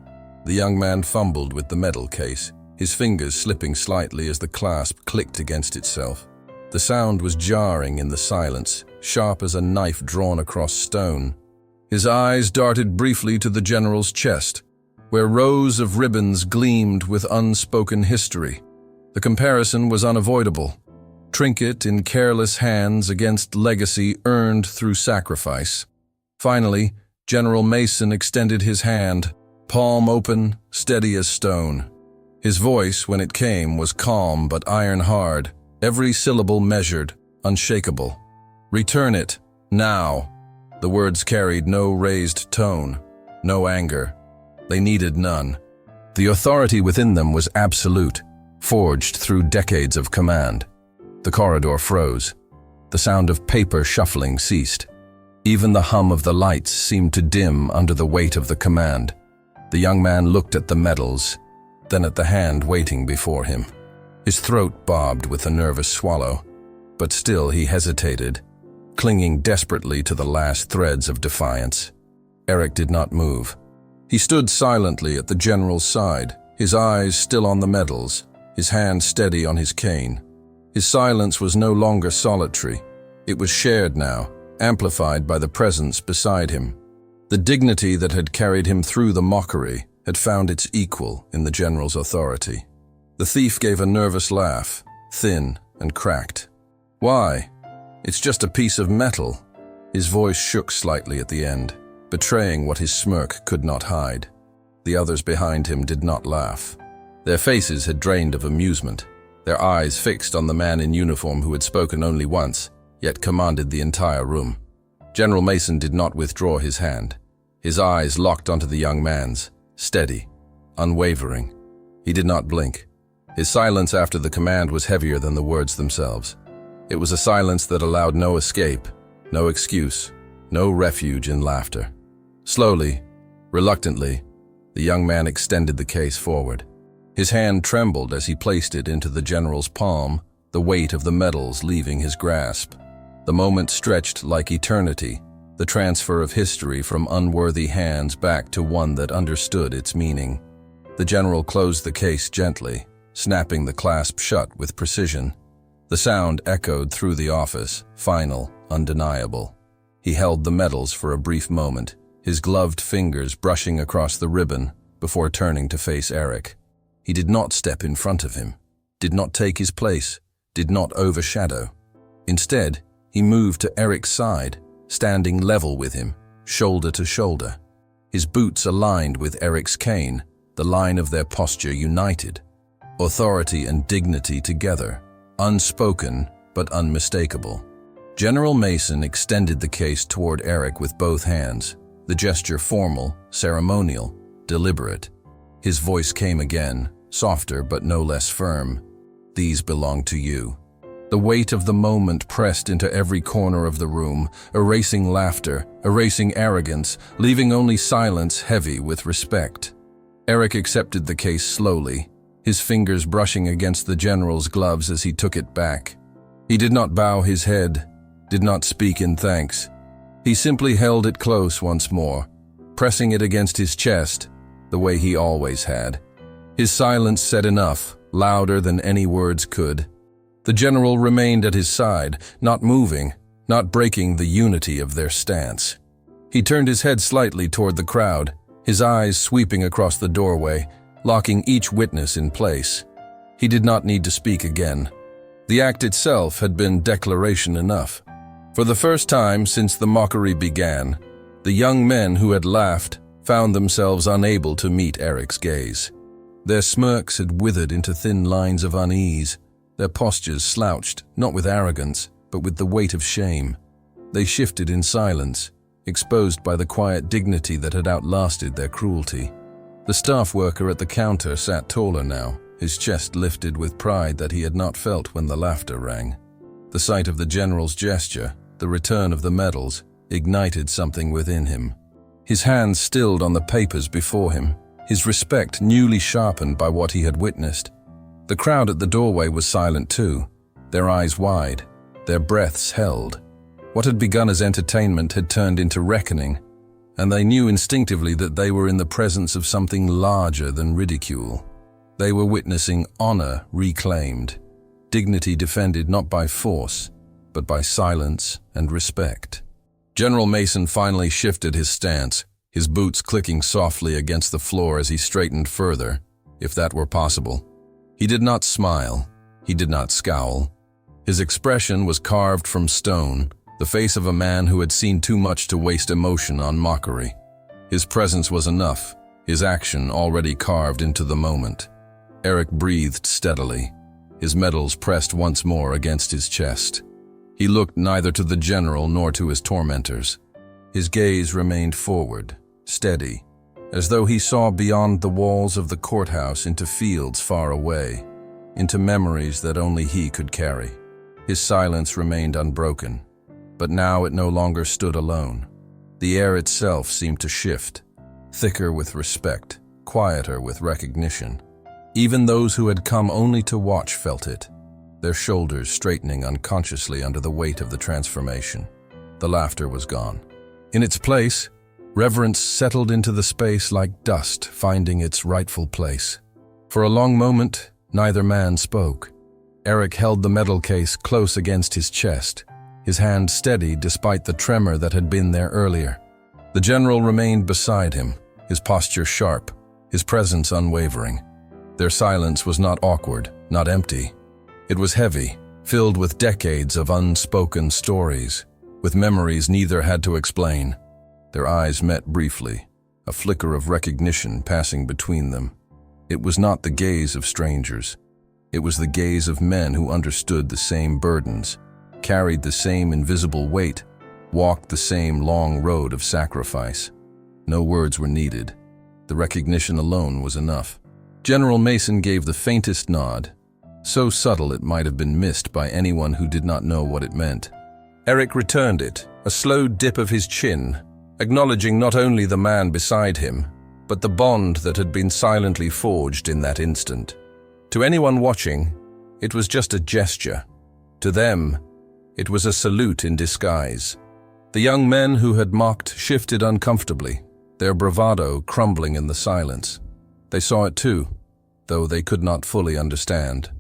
The young man fumbled with the metal case, his fingers slipping slightly as the clasp clicked against itself. The sound was jarring in the silence, sharp as a knife drawn across stone. His eyes darted briefly to the general's chest, where rows of ribbons gleamed with unspoken history. The comparison was unavoidable. Trinket in careless hands against legacy earned through sacrifice. Finally, General Mason extended his hand, palm open, steady as stone. His voice, when it came, was calm but iron-hard, every syllable measured, unshakable. "Return it, now." The words carried no raised tone, no anger. They needed none. The authority within them was absolute, forged through decades of command. The corridor froze. The sound of paper shuffling ceased. Even the hum of the lights seemed to dim under the weight of the command. The young man looked at the medals, then at the hand waiting before him. His throat bobbed with a nervous swallow, but still he hesitated, clinging desperately to the last threads of defiance. Eric did not move. He stood silently at the general's side, his eyes still on the medals, his hand steady on his cane. His silence was no longer solitary. It was shared now, amplified by the presence beside him. The dignity that had carried him through the mockery had found its equal in the general's authority. The thief gave a nervous laugh, thin and cracked. "Why? It's just a piece of metal." His voice shook slightly at the end, betraying what his smirk could not hide. The others behind him did not laugh. Their faces had drained of amusement, their eyes fixed on the man in uniform who had spoken only once, yet commanded the entire room. General Mason did not withdraw his hand. His eyes locked onto the young man's, steady, unwavering. He did not blink. His silence after the command was heavier than the words themselves. It was a silence that allowed no escape, no excuse, no refuge in laughter. Slowly, reluctantly, the young man extended the case forward. His hand trembled as he placed it into the general's palm, the weight of the medals leaving his grasp. The moment stretched like eternity, the transfer of history from unworthy hands back to one that understood its meaning. The general closed the case gently, snapping the clasp shut with precision. The sound echoed through the office, final, undeniable. He held the medals for a brief moment, his gloved fingers brushing across the ribbon before turning to face Eric. He did not step in front of him, did not take his place, did not overshadow. Instead, he moved to Eric's side, standing level with him, shoulder to shoulder. His boots aligned with Eric's cane, the line of their posture united. Authority and dignity together, unspoken but unmistakable. General Mason extended the case toward Eric with both hands, the gesture formal, ceremonial, deliberate. His voice came again, softer but no less firm. "These belong to you." The weight of the moment pressed into every corner of the room, erasing laughter, erasing arrogance, leaving only silence heavy with respect. Eric accepted the case slowly, his fingers brushing against the general's gloves as he took it back. He did not bow his head, did not speak in thanks. He simply held it close once more, pressing it against his chest, the way he always had. His silence said enough, louder than any words could. The general remained at his side, not moving, not breaking the unity of their stance. He turned his head slightly toward the crowd, his eyes sweeping across the doorway, locking each witness in place. He did not need to speak again. The act itself had been declaration enough. For the first time since the mockery began, the young men who had laughed found themselves unable to meet Eric's gaze. Their smirks had withered into thin lines of unease, their postures slouched, not with arrogance, but with the weight of shame. They shifted in silence, exposed by the quiet dignity that had outlasted their cruelty. The staff worker at the counter sat taller now, his chest lifted with pride that he had not felt when the laughter rang. The sight of the general's gesture, the return of the medals, ignited something within him. His hands stilled on the papers before him, his respect newly sharpened by what he had witnessed. The crowd at the doorway was silent too, their eyes wide, their breaths held. What had begun as entertainment had turned into reckoning, and they knew instinctively that they were in the presence of something larger than ridicule. They were witnessing honor reclaimed, dignity defended not by force, but by silence and respect. General Mason finally shifted his stance, his boots clicking softly against the floor as he straightened further, if that were possible. He did not smile. He did not scowl. His expression was carved from stone, the face of a man who had seen too much to waste emotion on mockery. His presence was enough, his action already carved into the moment. Eric breathed steadily, his metals pressed once more against his chest. He looked neither to the general nor to his tormentors. His gaze remained forward, steady, as though he saw beyond the walls of the courthouse into fields far away, into memories that only he could carry. His silence remained unbroken, but now it no longer stood alone. The air itself seemed to shift, thicker with respect, quieter with recognition. Even those who had come only to watch felt it, their shoulders straightening unconsciously under the weight of the transformation. The laughter was gone. In its place, reverence settled into the space like dust finding its rightful place. For a long moment, neither man spoke. Eric held the metal case close against his chest, his hand steady despite the tremor that had been there earlier. The general remained beside him, his posture sharp, his presence unwavering. Their silence was not awkward, not empty. It was heavy, filled with decades of unspoken stories, with memories neither had to explain. Their eyes met briefly, a flicker of recognition passing between them. It was not the gaze of strangers. It was the gaze of men who understood the same burdens, carried the same invisible weight, walked the same long road of sacrifice. No words were needed. The recognition alone was enough. General Mason gave the faintest nod, so subtle it might have been missed by anyone who did not know what it meant. Eric returned it, a slow dip of his chin, acknowledging not only the man beside him, but the bond that had been silently forged in that instant. To anyone watching, it was just a gesture. To them, it was a salute in disguise. The young men who had mocked shifted uncomfortably, their bravado crumbling in the silence. They saw it too, though they could not fully understand.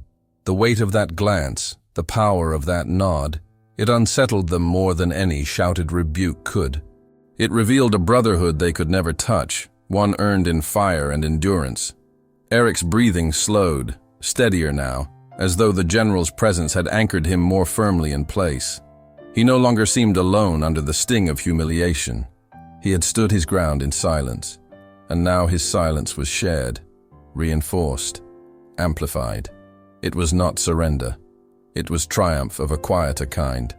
The weight of that glance, the power of that nod, it unsettled them more than any shouted rebuke could. It revealed a brotherhood they could never touch, one earned in fire and endurance. Eric's breathing slowed, steadier now, as though the general's presence had anchored him more firmly in place. He no longer seemed alone under the sting of humiliation. He had stood his ground in silence, and now his silence was shared, reinforced, amplified. It was not surrender. It was triumph of a quieter kind.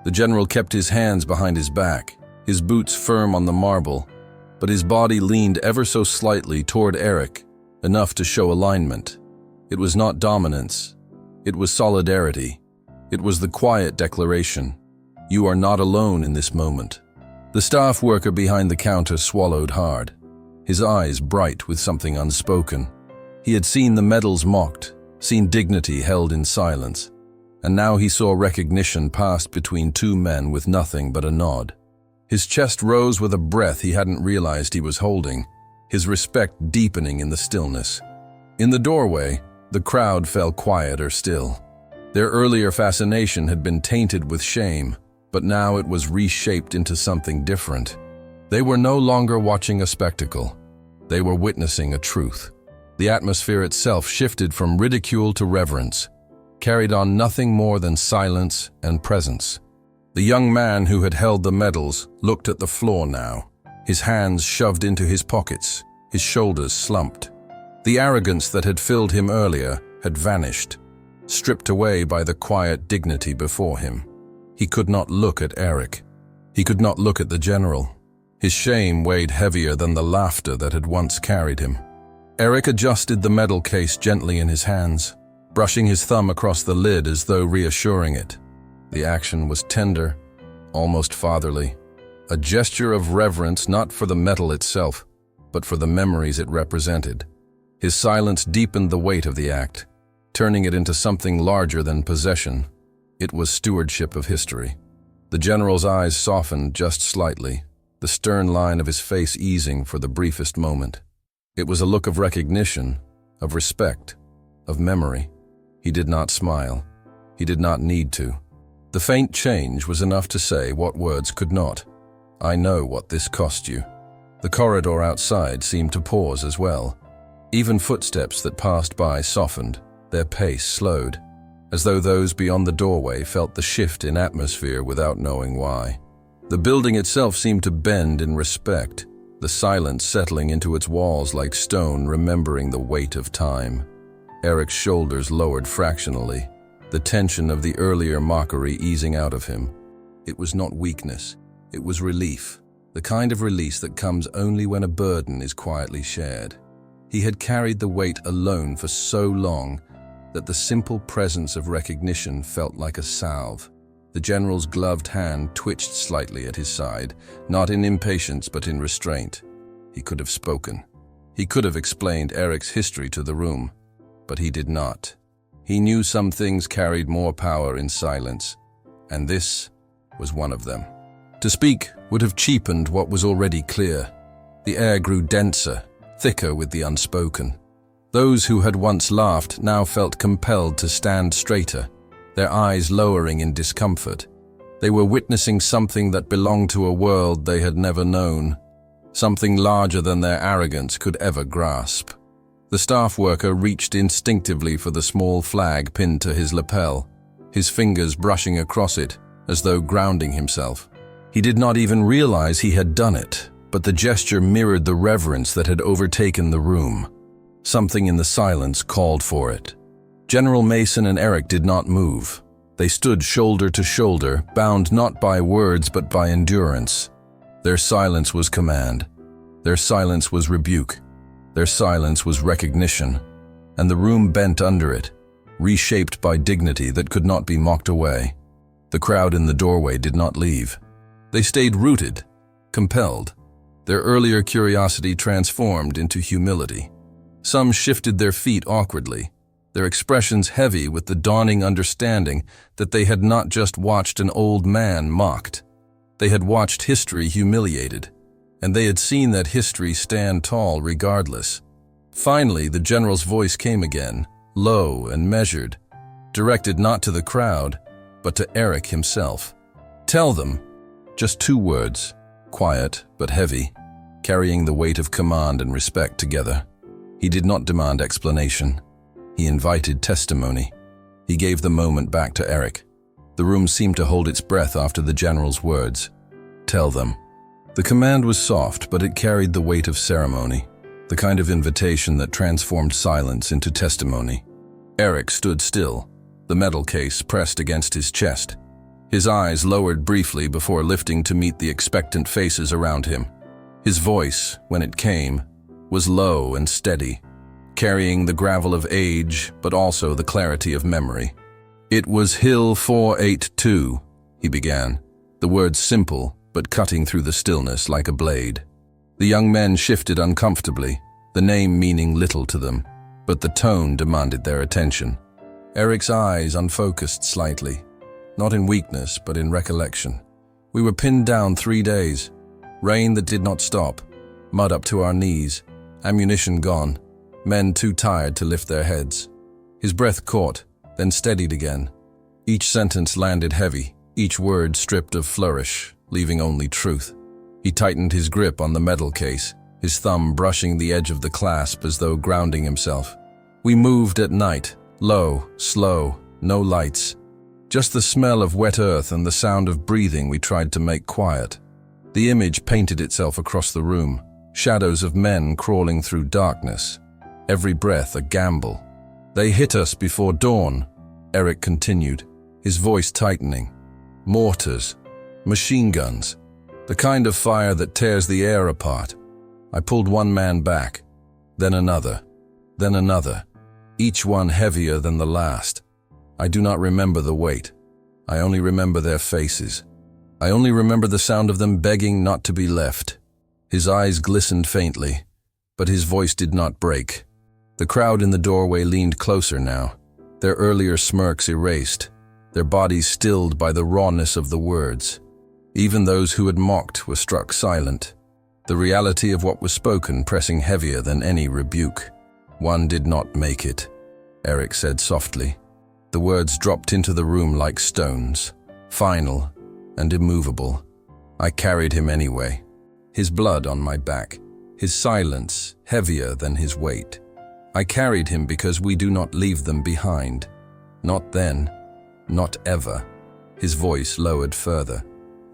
The general kept his hands behind his back, his boots firm on the marble, but his body leaned ever so slightly toward Eric, enough to show alignment. It was not dominance. It was solidarity. It was the quiet declaration. You are not alone in this moment. The staff worker behind the counter swallowed hard, his eyes bright with something unspoken. He had seen the medals mocked, seen dignity held in silence, and now he saw recognition passed between two men with nothing but a nod. His chest rose with a breath he hadn't realized he was holding, his respect deepening in the stillness. In the doorway, the crowd fell quieter still. Their earlier fascination had been tainted with shame, but now it was reshaped into something different. They were no longer watching a spectacle. They were witnessing a truth. The atmosphere itself shifted from ridicule to reverence, carried on nothing more than silence and presence. The young man who had held the medals looked at the floor now, his hands shoved into his pockets, his shoulders slumped. The arrogance that had filled him earlier had vanished, stripped away by the quiet dignity before him. He could not look at Eric. He could not look at the general. His shame weighed heavier than the laughter that had once carried him. Eric adjusted the medal case gently in his hands, brushing his thumb across the lid as though reassuring it. The action was tender, almost fatherly, a gesture of reverence not for the medal itself, but for the memories it represented. His silence deepened the weight of the act, turning it into something larger than possession. It was stewardship of history. The general's eyes softened just slightly, the stern line of his face easing for the briefest moment. It was a look of recognition, of respect, of memory. He did not smile. He did not need to. The faint change was enough to say what words could not. I know what this cost you. The corridor outside seemed to pause as well. Even footsteps that passed by softened, their pace slowed, as though those beyond the doorway felt the shift in atmosphere without knowing why. The building itself seemed to bend in respect, the silence settling into its walls like stone remembering the weight of time. Eric's shoulders lowered fractionally, the tension of the earlier mockery easing out of him. It was not weakness, it was relief, the kind of release that comes only when a burden is quietly shared. He had carried the weight alone for so long that the simple presence of recognition felt like a salve. The general's gloved hand twitched slightly at his side, not in impatience but in restraint. He could have spoken. He could have explained Eric's history to the room, but he did not. He knew some things carried more power in silence, and this was one of them. To speak would have cheapened what was already clear. The air grew denser, thicker with the unspoken. Those who had once laughed now felt compelled to stand straighter, their eyes lowering in discomfort. They were witnessing something that belonged to a world they had never known, something larger than their arrogance could ever grasp. The staff worker reached instinctively for the small flag pinned to his lapel, his fingers brushing across it as though grounding himself. He did not even realize he had done it, but the gesture mirrored the reverence that had overtaken the room. Something in the silence called for it. General Mason and Eric did not move. They stood shoulder to shoulder, bound not by words but by endurance. Their silence was command. Their silence was rebuke. Their silence was recognition. And the room bent under it, reshaped by dignity that could not be mocked away. The crowd in the doorway did not leave. They stayed rooted, compelled. Their earlier curiosity transformed into humility. Some shifted their feet awkwardly, their expressions heavy with the dawning understanding that they had not just watched an old man mocked. They had watched history humiliated, and they had seen that history stand tall regardless. Finally, the general's voice came again, low and measured, directed not to the crowd, but to Eric himself. Tell them, just 2 words, quiet but heavy, carrying the weight of command and respect together. He did not demand explanation. He invited testimony. He gave the moment back to Eric. The room seemed to hold its breath after the general's words. Tell them. The command was soft, but it carried the weight of ceremony, the kind of invitation that transformed silence into testimony. Eric stood still, the metal case pressed against his chest. His eyes lowered briefly before lifting to meet the expectant faces around him. His voice, when it came, was low and steady, carrying the gravel of age but also the clarity of memory. It was Hill 482, he began, the words simple but cutting through the stillness like a blade. The young men shifted uncomfortably, the name meaning little to them, but the tone demanded their attention. Eric's eyes unfocused slightly, not in weakness but in recollection. We were pinned down 3 days, rain that did not stop, mud up to our knees, ammunition gone, men too tired to lift their heads. His breath caught, then steadied again. Each sentence landed heavy, each word stripped of flourish, leaving only truth. He tightened his grip on the metal case, his thumb brushing the edge of the clasp as though grounding himself. We moved at night, low, slow, no lights. Just the smell of wet earth and the sound of breathing we tried to make quiet. The image painted itself across the room, shadows of men crawling through darkness. Every breath a gamble. They hit us before dawn, Eric continued, his voice tightening. Mortars, machine guns, the kind of fire that tears the air apart. I pulled one man back, then another, each one heavier than the last. I do not remember the weight. I only remember their faces. I only remember the sound of them begging not to be left. His eyes glistened faintly, but his voice did not break. The crowd in the doorway leaned closer now, their earlier smirks erased, their bodies stilled by the rawness of the words. Even those who had mocked were struck silent, the reality of what was spoken pressing heavier than any rebuke. "One did not make it," Eric said softly. The words dropped into the room like stones, final and immovable. I carried him anyway, his blood on my back, his silence heavier than his weight. I carried him because we do not leave them behind. Not then, not ever. His voice lowered further,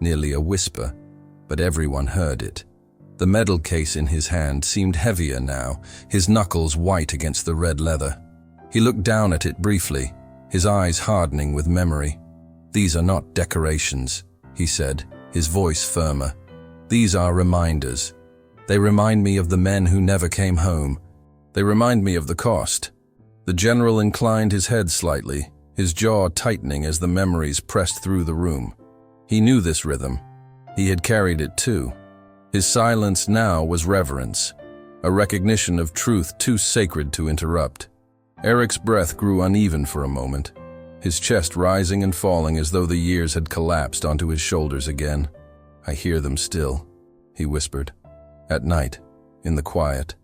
nearly a whisper, but everyone heard it. The medal case in his hand seemed heavier now, his knuckles white against the red leather. He looked down at it briefly, his eyes hardening with memory. "These are not decorations," he said, his voice firmer. "These are reminders. They remind me of the men who never came home. They remind me of the cost." The general inclined his head slightly, his jaw tightening as the memories pressed through the room. He knew this rhythm. He had carried it too. His silence now was reverence, a recognition of truth too sacred to interrupt. Eric's breath grew uneven for a moment, his chest rising and falling as though the years had collapsed onto his shoulders again. "I hear them still," he whispered. "At night, in the quiet,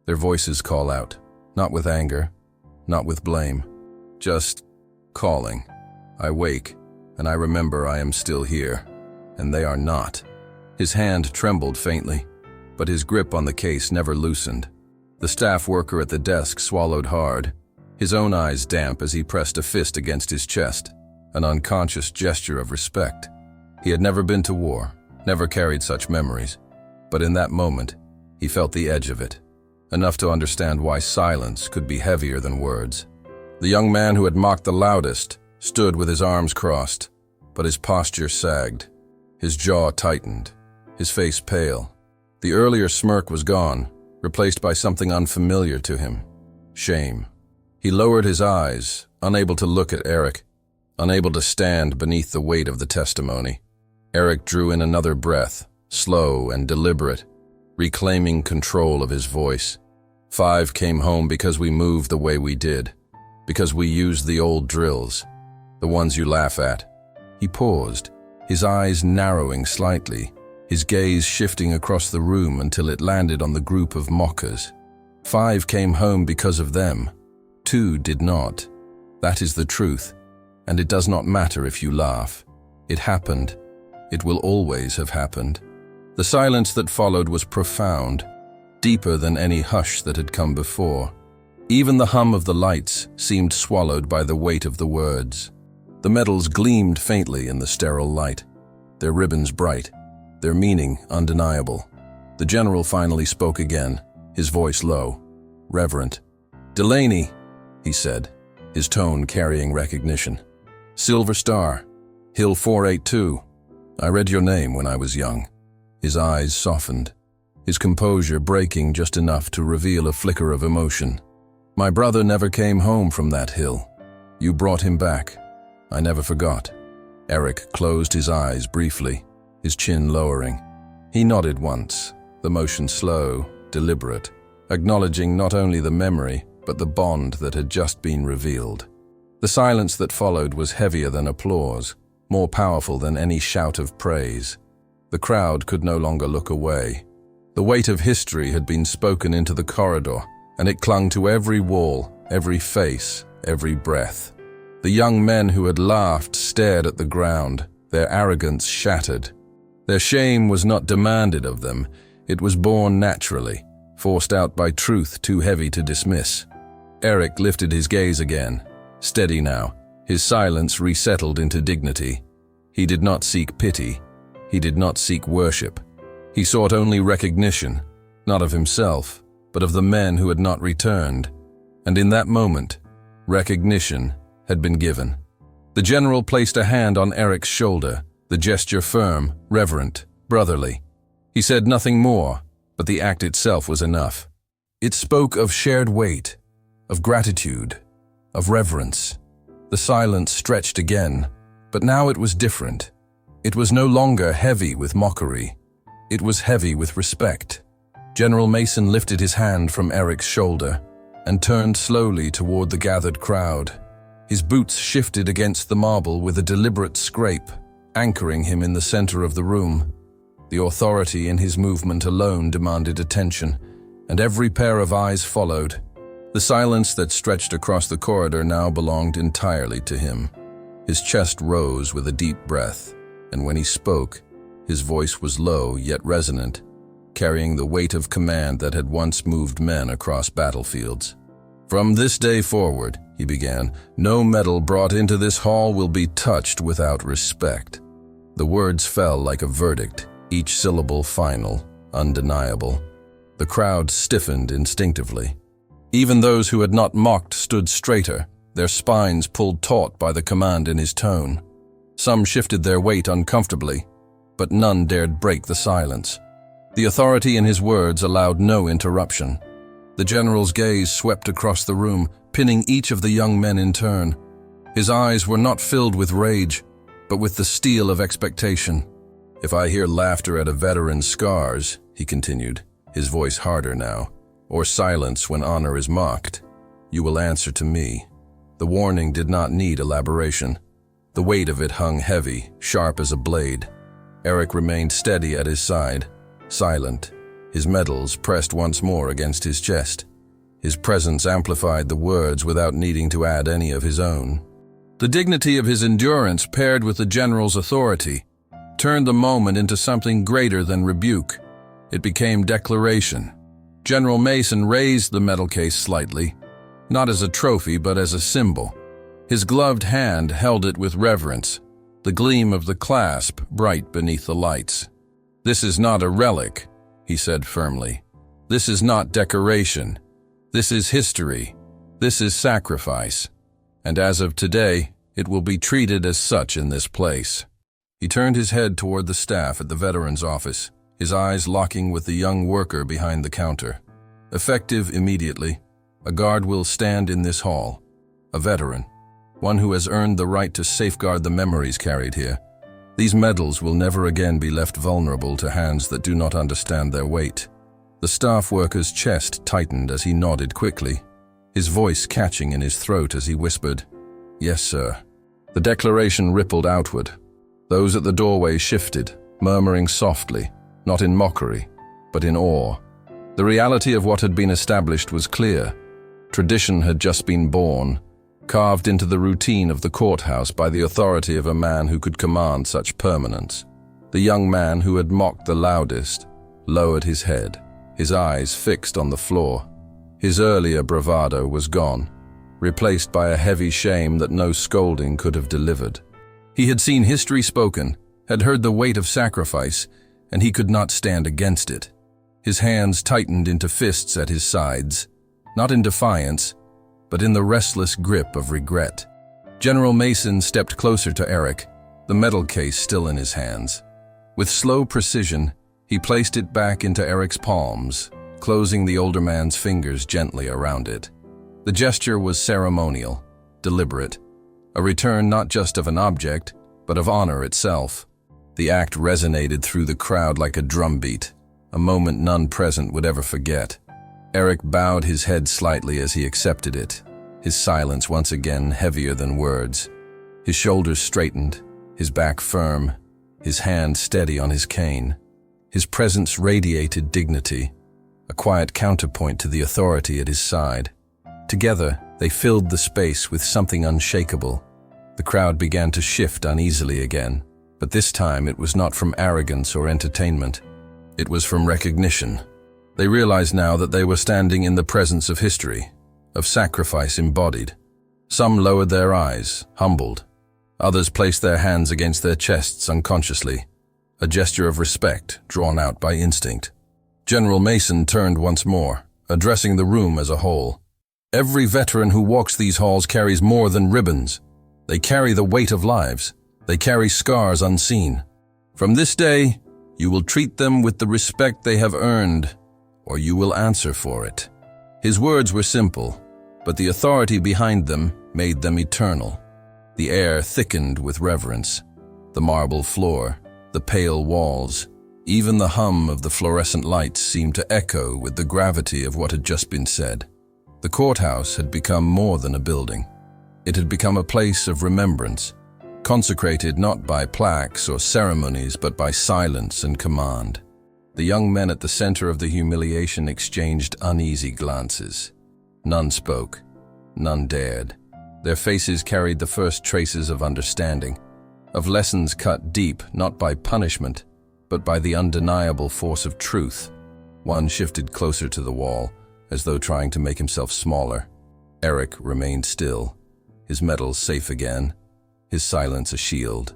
their voices call out, not with anger, not with blame, just calling. I wake, and I remember I am still here, and they are not." His hand trembled faintly, but his grip on the case never loosened. The staff worker at the desk swallowed hard, his own eyes damp as he pressed a fist against his chest, an unconscious gesture of respect. He had never been to war, never carried such memories, but in that moment, he felt the edge of it, enough to understand why silence could be heavier than words. The young man who had mocked the loudest stood with his arms crossed, but his posture sagged, his jaw tightened, his face pale. The earlier smirk was gone, replaced by something unfamiliar to him: shame. He lowered his eyes, unable to look at Eric, unable to stand beneath the weight of the testimony. Eric drew in another breath, slow and deliberate, reclaiming control of his voice. "5 came home because we moved the way we did, because we used the old drills, the ones you laugh at." He paused, his eyes narrowing slightly, his gaze shifting across the room until it landed on the group of mockers. 5 came home because of them. 2 did not. That is the truth, and it does not matter if you laugh. It happened. It will always have happened. The silence that followed was profound, deeper than any hush that had come before. Even the hum of the lights seemed swallowed by the weight of the words. The medals gleamed faintly in the sterile light, their ribbons bright, their meaning undeniable. The general finally spoke again, his voice low, reverent. "Delaney," he said, his tone carrying recognition. "Silver Star, Hill 482. I read your name when I was young." His eyes softened, his composure breaking just enough to reveal a flicker of emotion. "My brother never came home from that hill. You brought him back. I never forgot." Eric closed his eyes briefly, his chin lowering. He nodded once, the motion slow, deliberate, acknowledging not only the memory, but the bond that had just been revealed. The silence that followed was heavier than applause, more powerful than any shout of praise. The crowd could no longer look away. The weight of history had been spoken into the corridor, and it clung to every wall, every face, every breath. The young men who had laughed stared at the ground, their arrogance shattered. Their shame was not demanded of them, it was born naturally, forced out by truth too heavy to dismiss. Eric lifted his gaze again, steady now, his silence resettled into dignity. He did not seek pity, he did not seek worship. He sought only recognition, not of himself, but of the men who had not returned. And in that moment, recognition had been given. The general placed a hand on Eric's shoulder, the gesture firm, reverent, brotherly. He said nothing more, but the act itself was enough. It spoke of shared weight, of gratitude, of reverence. The silence stretched again, but now it was different. It was no longer heavy with mockery. It was heavy with respect. General Mason lifted his hand from Eric's shoulder and turned slowly toward the gathered crowd. His boots shifted against the marble with a deliberate scrape, anchoring him in the center of the room. The authority in his movement alone demanded attention, and every pair of eyes followed. The silence that stretched across the corridor now belonged entirely to him. His chest rose with a deep breath, and when he spoke, his voice was low yet resonant, carrying the weight of command that had once moved men across battlefields. "From this day forward," he began, "no metal brought into this hall will be touched without respect." The words fell like a verdict, each syllable final, undeniable. The crowd stiffened instinctively. Even those who had not mocked stood straighter, their spines pulled taut by the command in his tone. Some shifted their weight uncomfortably, but none dared break the silence. The authority in his words allowed no interruption. The general's gaze swept across the room, pinning each of the young men in turn. His eyes were not filled with rage, but with the steel of expectation. "If I hear laughter at a veteran's scars," he continued, his voice harder now, "or silence when honor is mocked, you will answer to me." The warning did not need elaboration. The weight of it hung heavy, sharp as a blade. Eric remained steady at his side, silent, his medals pressed once more against his chest. His presence amplified the words without needing to add any of his own. The dignity of his endurance, paired with the general's authority, turned the moment into something greater than rebuke. It became declaration. General Mason raised the medal case slightly, not as a trophy but as a symbol. His gloved hand held it with reverence, the gleam of the clasp bright beneath the lights. "This is not a relic," he said firmly. "This is not decoration. This is history. This is sacrifice. And as of today, it will be treated as such in this place." He turned his head toward the staff at the veteran's office, his eyes locking with the young worker behind the counter. "Effective immediately, a guard will stand in this hall, a veteran, one who has earned the right to safeguard the memories carried here. These medals will never again be left vulnerable to hands that do not understand their weight." The staff worker's chest tightened as he nodded quickly, his voice catching in his throat as he whispered, "Yes, sir." The declaration rippled outward. Those at the doorway shifted, murmuring softly, not in mockery, but in awe. The reality of what had been established was clear. Tradition had just been born, carved into the routine of the courthouse by the authority of a man who could command such permanence. The young man who had mocked the loudest lowered his head, his eyes fixed on the floor. His earlier bravado was gone, replaced by a heavy shame that no scolding could have delivered. He had seen history spoken, had heard the weight of sacrifice, and he could not stand against it. His hands tightened into fists at his sides, not in defiance, but in the restless grip of regret. General Mason stepped closer to Eric, the medal case still in his hands. With slow precision, he placed it back into Eric's palms, closing the older man's fingers gently around it. The gesture was ceremonial, deliberate, a return not just of an object, but of honor itself. The act resonated through the crowd like a drumbeat, a moment none present would ever forget. Eric bowed his head slightly as he accepted it, his silence once again heavier than words. His shoulders straightened, his back firm, his hand steady on his cane. His presence radiated dignity, a quiet counterpoint to the authority at his side. Together, they filled the space with something unshakable. The crowd began to shift uneasily again, but this time it was not from arrogance or entertainment. It was from recognition. They realized now that they were standing in the presence of history, of sacrifice embodied. Some lowered their eyes, humbled. Others placed their hands against their chests unconsciously, a gesture of respect drawn out by instinct. General Mason turned once more, addressing the room as a whole. "Every veteran who walks these halls carries more than ribbons. They carry the weight of lives. They carry scars unseen. From this day, you will treat them with the respect they have earned, or you will answer for it." His words were simple, but the authority behind them made them eternal. The air thickened with reverence. The marble floor, the pale walls, even the hum of the fluorescent lights seemed to echo with the gravity of what had just been said. The courthouse had become more than a building. It had become a place of remembrance, consecrated not by plaques or ceremonies but by silence and command. The young men at the center of the humiliation exchanged uneasy glances. None spoke. None dared. Their faces carried the first traces of understanding, of lessons cut deep not by punishment, but by the undeniable force of truth. One shifted closer to the wall, as though trying to make himself smaller. Eric remained still, his metals safe again, his silence a shield.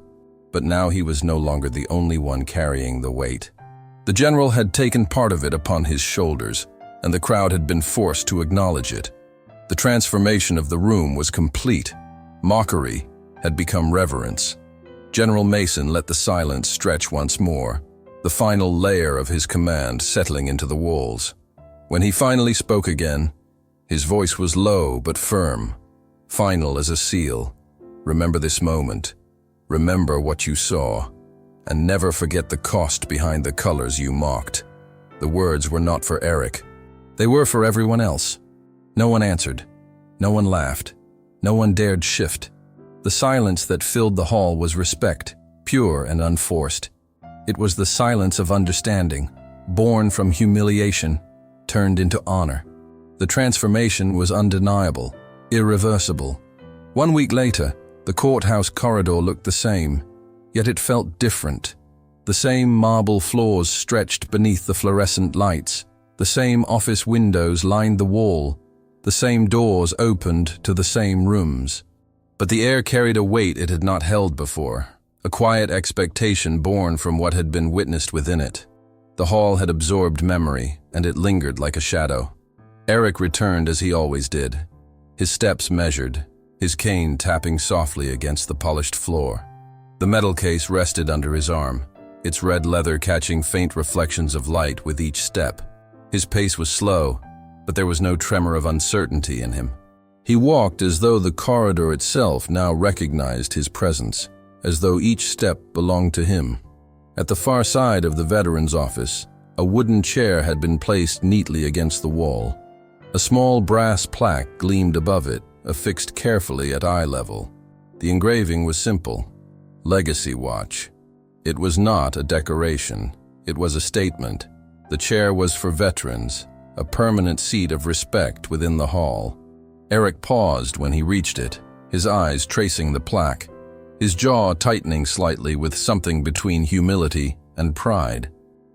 But now he was no longer the only one carrying the weight. The general had taken part of it upon his shoulders, and the crowd had been forced to acknowledge it. The transformation of the room was complete. Mockery had become reverence. General Mason let the silence stretch once more, the final layer of his command settling into the walls. When he finally spoke again, his voice was low but firm, final as a seal. Remember this moment. Remember what you saw. And never forget the cost behind the colors you mocked. The words were not for Eric. They were for everyone else. No one answered. No one laughed. No one dared shift. The silence that filled the hall was respect, pure and unforced. It was the silence of understanding, born from humiliation, turned into honor. The transformation was undeniable, irreversible. 1 week later, the courthouse corridor looked the same, yet it felt different. The same marble floors stretched beneath the fluorescent lights. The same office windows lined the wall. The same doors opened to the same rooms. But the air carried a weight it had not held before, a quiet expectation born from what had been witnessed within it. The hall had absorbed memory, and it lingered like a shadow. Eric returned as he always did, his steps measured, his cane tapping softly against the polished floor. The metal case rested under his arm, its red leather catching faint reflections of light with each step. His pace was slow, but there was no tremor of uncertainty in him. He walked as though the corridor itself now recognized his presence, as though each step belonged to him. At the far side of the veteran's office, a wooden chair had been placed neatly against the wall. A small brass plaque gleamed above it, affixed carefully at eye level. The engraving was simple. Legacy Watch. It was not a decoration. It was a statement. The chair was for veterans, a permanent seat of respect within the hall. Eric paused when he reached it, his eyes tracing the plaque, his jaw tightening slightly with something between humility and pride.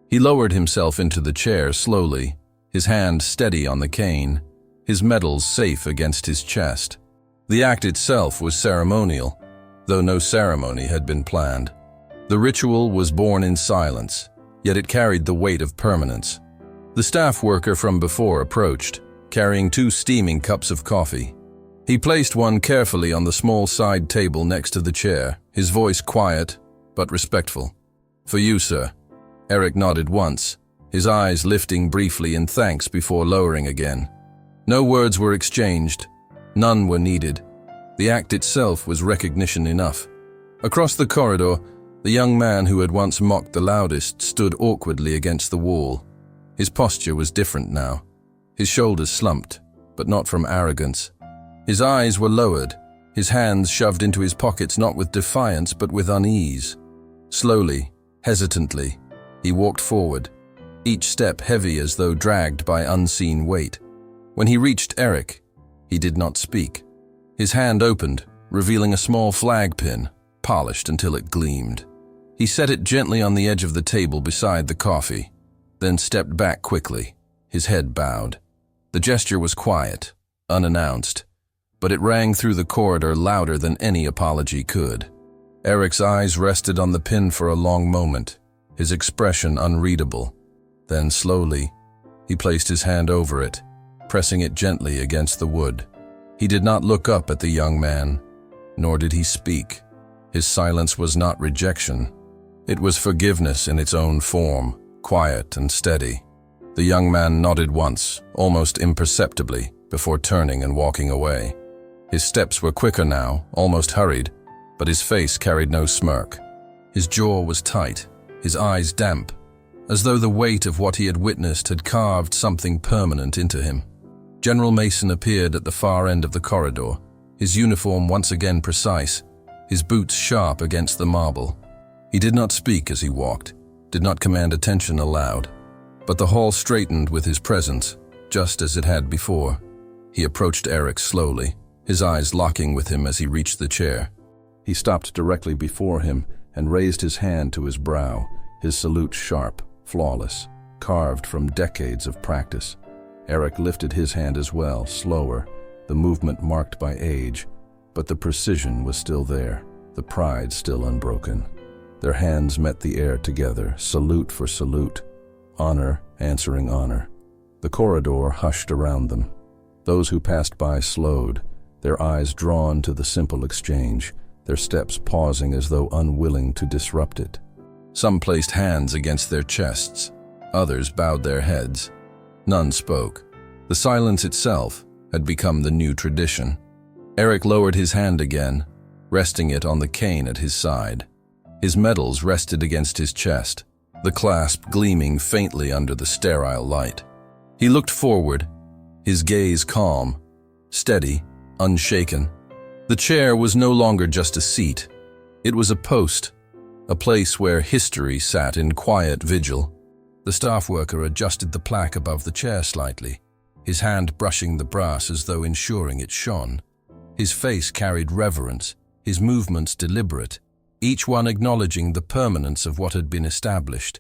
He lowered himself into the chair slowly, his hand steady on the cane, his medals safe against his chest. The act itself was ceremonial, though no ceremony had been planned. The ritual was born in silence, yet it carried the weight of permanence. The staff worker from before approached, carrying 2 steaming cups of coffee. He placed one carefully on the small side table next to the chair, his voice quiet but respectful. "For you, sir." Eric nodded once, his eyes lifting briefly in thanks before lowering again. No words were exchanged. None were needed. The act itself was recognition enough. Across the corridor, the young man who had once mocked the loudest stood awkwardly against the wall. His posture was different now. His shoulders slumped, but not from arrogance. His eyes were lowered, his hands shoved into his pockets not with defiance but with unease. Slowly, hesitantly, he walked forward, each step heavy as though dragged by unseen weight. When he reached Eric, he did not speak. His hand opened, revealing a small flag pin, polished until it gleamed. He set it gently on the edge of the table beside the coffee, then stepped back quickly, his head bowed. The gesture was quiet, unannounced, but it rang through the corridor louder than any apology could. Eric's eyes rested on the pin for a long moment, his expression unreadable. Then slowly, he placed his hand over it, pressing it gently against the wood. He did not look up at the young man, nor did he speak. His silence was not rejection. It was forgiveness in its own form, quiet and steady. The young man nodded once, almost imperceptibly, before turning and walking away. His steps were quicker now, almost hurried, but his face carried no smirk. His jaw was tight, his eyes damp, as though the weight of what he had witnessed had carved something permanent into him. General Mason appeared at the far end of the corridor, his uniform once again precise, his boots sharp against the marble. He did not speak as he walked, did not command attention aloud, but the hall straightened with his presence, just as it had before. He approached Eric slowly, his eyes locking with him as he reached the chair. He stopped directly before him and raised his hand to his brow, his salute sharp, flawless, carved from decades of practice. Eric lifted his hand as well, slower, the movement marked by age, but the precision was still there, the pride still unbroken. Their hands met the air together, salute for salute, honor answering honor. The corridor hushed around them. Those who passed by slowed, their eyes drawn to the simple exchange, their steps pausing as though unwilling to disrupt it. Some placed hands against their chests, others bowed their heads. None spoke. The silence itself had become the new tradition. Eric lowered his hand again, resting it on the cane at his side. His medals rested against his chest, the clasp gleaming faintly under the sterile light. He looked forward, his gaze calm, steady, unshaken. The chair was no longer just a seat. It was a post, a place where history sat in quiet vigil. The staff worker adjusted the plaque above the chair slightly, his hand brushing the brass as though ensuring it shone. His face carried reverence, his movements deliberate, each one acknowledging the permanence of what had been established.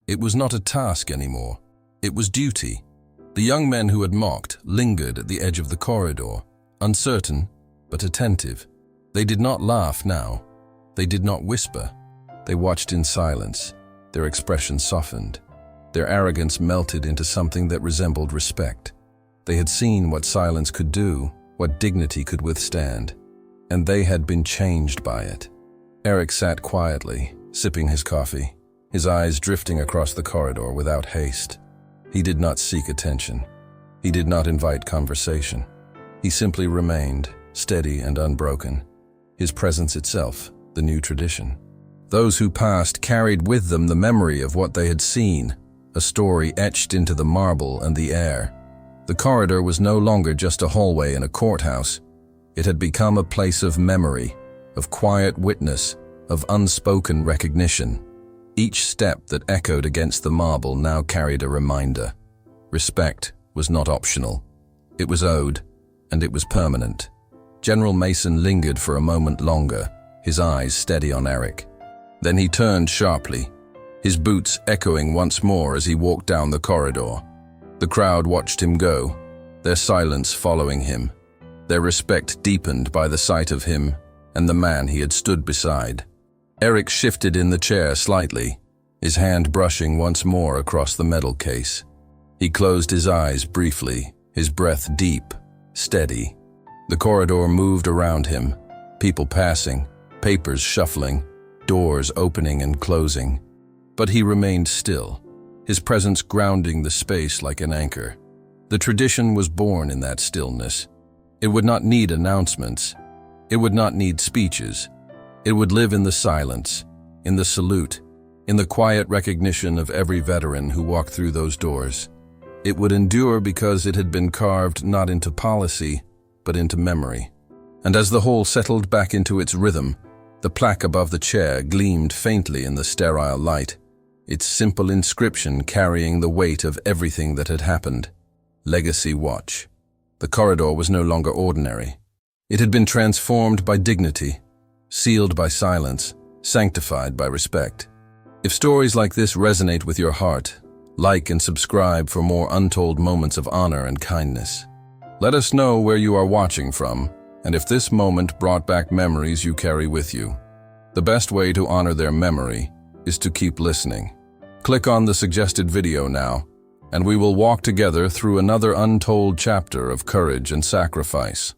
It was not a task anymore. It was duty. The young men who had mocked lingered at the edge of the corridor, uncertain but attentive. They did not laugh now. They did not whisper. They watched in silence. Their expressions softened. Their arrogance melted into something that resembled respect. They had seen what silence could do, what dignity could withstand, and they had been changed by it. Eric sat quietly, sipping his coffee, his eyes drifting across the corridor without haste. He did not seek attention. He did not invite conversation. He simply remained, steady and unbroken, his presence itself, the new tradition. Those who passed carried with them the memory of what they had seen, a story etched into the marble and the air. The corridor was no longer just a hallway in a courthouse. It had become a place of memory, of quiet witness, of unspoken recognition. Each step that echoed against the marble now carried a reminder. Respect was not optional. It was owed, and it was permanent. General Mason lingered for a moment longer, his eyes steady on Eric. Then he turned sharply, his boots echoing once more as he walked down the corridor. The crowd watched him go, their silence following him, their respect deepened by the sight of him and the man he had stood beside. Eric shifted in the chair slightly, his hand brushing once more across the medal case. He closed his eyes briefly, his breath deep, steady. The corridor moved around him, people passing, papers shuffling, doors opening and closing. But he remained still, his presence grounding the space like an anchor. The tradition was born in that stillness. It would not need announcements. It would not need speeches. It would live in the silence, in the salute, in the quiet recognition of every veteran who walked through those doors. It would endure because it had been carved not into policy, but into memory. And as the hall settled back into its rhythm, the plaque above the chair gleamed faintly in the sterile light, its simple inscription carrying the weight of everything that had happened. Legacy Watch. The corridor was no longer ordinary. It had been transformed by dignity, sealed by silence, sanctified by respect. If stories like this resonate with your heart, like and subscribe for more untold moments of honor and kindness. Let us know where you are watching from, and if this moment brought back memories you carry with you. The best way to honor their memory is to keep listening. Click on the suggested video now, and we will walk together through another untold chapter of courage and sacrifice.